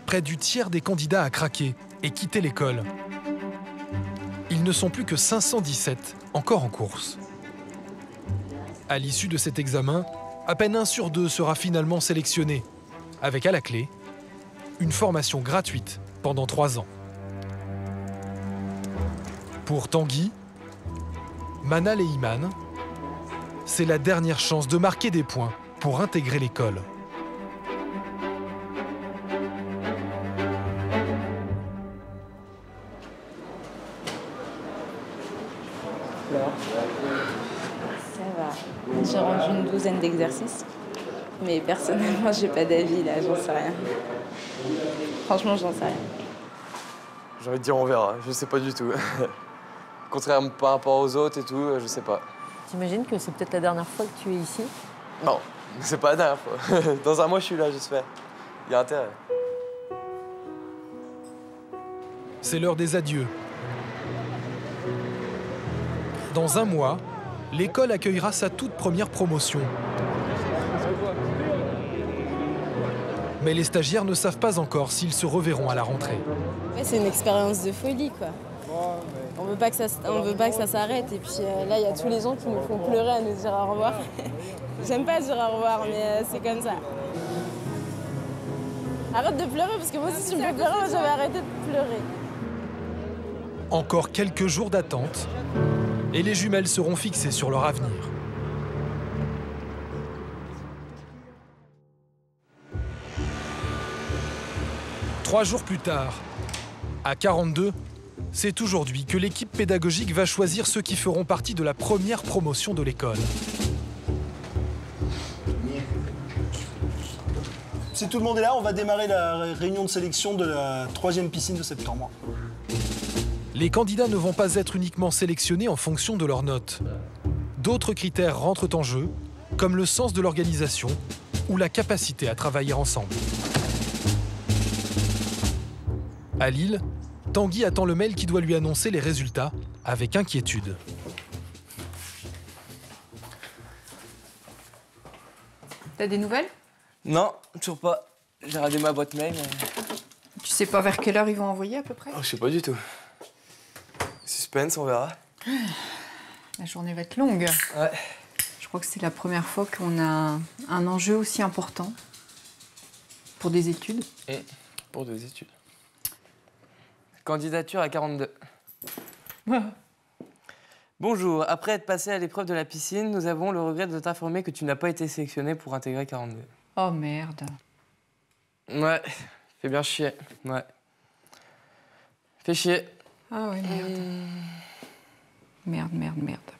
près du tiers des candidats a craqué et quitté l'école. Ils ne sont plus que 517 encore en course. À l'issue de cet examen, à peine 1 sur 2 sera finalement sélectionné, avec à la clé une formation gratuite pendant 3 ans. Pour Tanguy, Manal et Iman, c'est la dernière chance de marquer des points pour intégrer l'école. Ça va. J'ai rendu une 12aine d'exercices. Mais personnellement, j'ai pas d'avis là, j'en sais rien. Franchement, j'en sais rien. J'ai envie de dire on verra, je sais pas du tout. Contrairement par rapport aux autres et tout, je sais pas. T'imagines que c'est peut-être la dernière fois que tu es ici? Non, c'est pas la dernière fois. Dans un mois, je suis là, j'espère. Il y a intérêt. C'est l'heure des adieux. Dans un mois, l'école accueillera sa toute première promotion. Mais les stagiaires ne savent pas encore s'ils se reverront à la rentrée. Ouais, c'est une expérience de folie, quoi. On veut pas que ça s'arrête. Et puis là, il y a tous les gens qui nous font pleurer à nous dire au revoir. J'aime pas dire au revoir, mais c'est comme ça. Arrête de pleurer, parce que moi, si tu me fais pleurer, moi, je vais arrêter de pleurer. Encore quelques jours d'attente, et les jumelles seront fixées sur leur avenir. Trois jours plus tard, à 42, c'est aujourd'hui que l'équipe pédagogique va choisir ceux qui feront partie de la première promotion de l'école. Si tout le monde est là, on va démarrer la réunion de sélection de la 3e piscine de septembre. Les candidats ne vont pas être uniquement sélectionnés en fonction de leurs notes. D'autres critères rentrent en jeu, comme le sens de l'organisation ou la capacité à travailler ensemble. À Lille, Tanguy attend le mail qui doit lui annoncer les résultats avec inquiétude. T'as des nouvelles? Non, toujours pas. J'ai regardé ma boîte mail. Tu sais pas vers quelle heure ils vont envoyer à peu près? Oh, je sais pas du tout. Suspense, on verra. La journée va être longue. Ouais. Je crois que c'est la première fois qu'on a un enjeu aussi important pour des études. Pour des études. Candidature à 42. Bonjour, après être passé à l'épreuve de la piscine, nous avons le regret de t'informer que tu n'as pas été sélectionné pour intégrer 42. Oh merde. Ouais, fais bien chier. Ouais. Fais chier. Ah ouais, merde. Merde, merde, merde.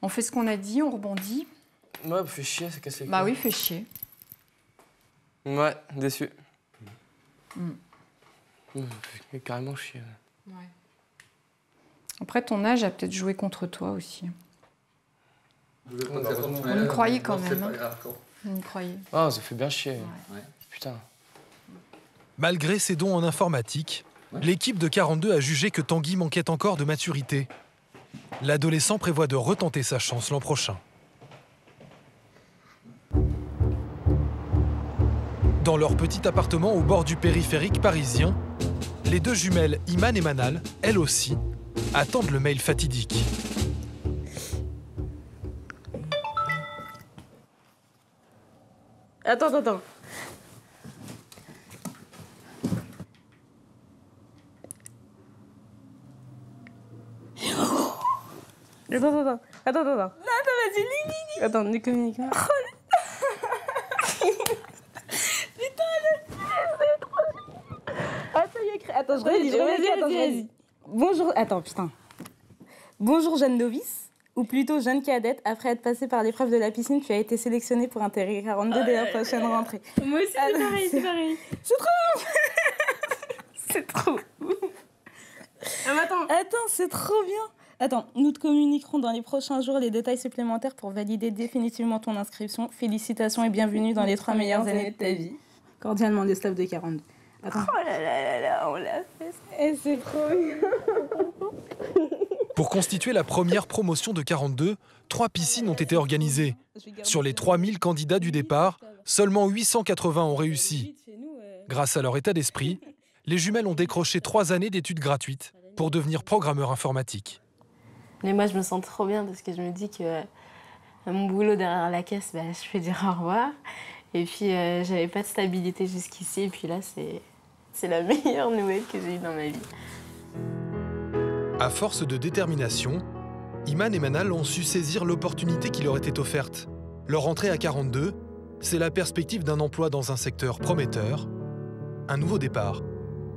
On fait ce qu'on a dit, on rebondit. Ouais, fais chier, ça casse les couilles. Bah oui, fais chier. Ouais, déçu. Fait carrément chier. Ouais. Après, ton âge a peut-être joué contre toi aussi. On y croyait quand même. Hein. On y croyait. Ah, ça fait bien chier. Ouais. Putain. Malgré ses dons en informatique, l'équipe de 42 a jugé que Tanguy manquait encore de maturité. L'adolescent prévoit de retenter sa chance l'an prochain. Dans leur petit appartement au bord du périphérique parisien, les deux jumelles Iman et Manal, elles aussi, attendent le mail fatidique. Attends. Attends, vas-y, Lili. Attends, ne communique pas. Putain, c'est trop... Attends, je relis, vas-y. Bonjour, attends, putain. Bonjour, jeune novice, ou plutôt jeune cadette. Après être passée par l'épreuve de la piscine, tu as été sélectionnée pour intégrer 42 dès la prochaine rentrée. Moi aussi, c'est pareil. C'est trop... C'est trop ouf. Attends, c'est trop bien. Attends, nous te communiquerons dans les prochains jours les détails supplémentaires pour valider définitivement ton inscription. Félicitations et bienvenue dans les 3 meilleures années de ta vie. Cordialement, le staff de 42. Attends. Oh là là là là, on l'a fait. Et c'est trop bien. Pour constituer la première promotion de 42, 3 piscines ont été organisées. Sur les 3000 candidats du départ, seulement 880 ont réussi. Grâce à leur état d'esprit, les jumelles ont décroché 3 années d'études gratuites pour devenir programmeurs informatiques. Mais moi, je me sens trop bien parce que je me dis que mon boulot derrière la caisse, je peux dire au revoir. Et puis, j'avais pas de stabilité jusqu'ici. Et puis là, c'est la meilleure nouvelle que j'ai eue dans ma vie. À force de détermination, Iman et Manal ont su saisir l'opportunité qui leur était offerte. Leur entrée à 42, c'est la perspective d'un emploi dans un secteur prometteur, un nouveau départ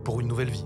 pour une nouvelle vie.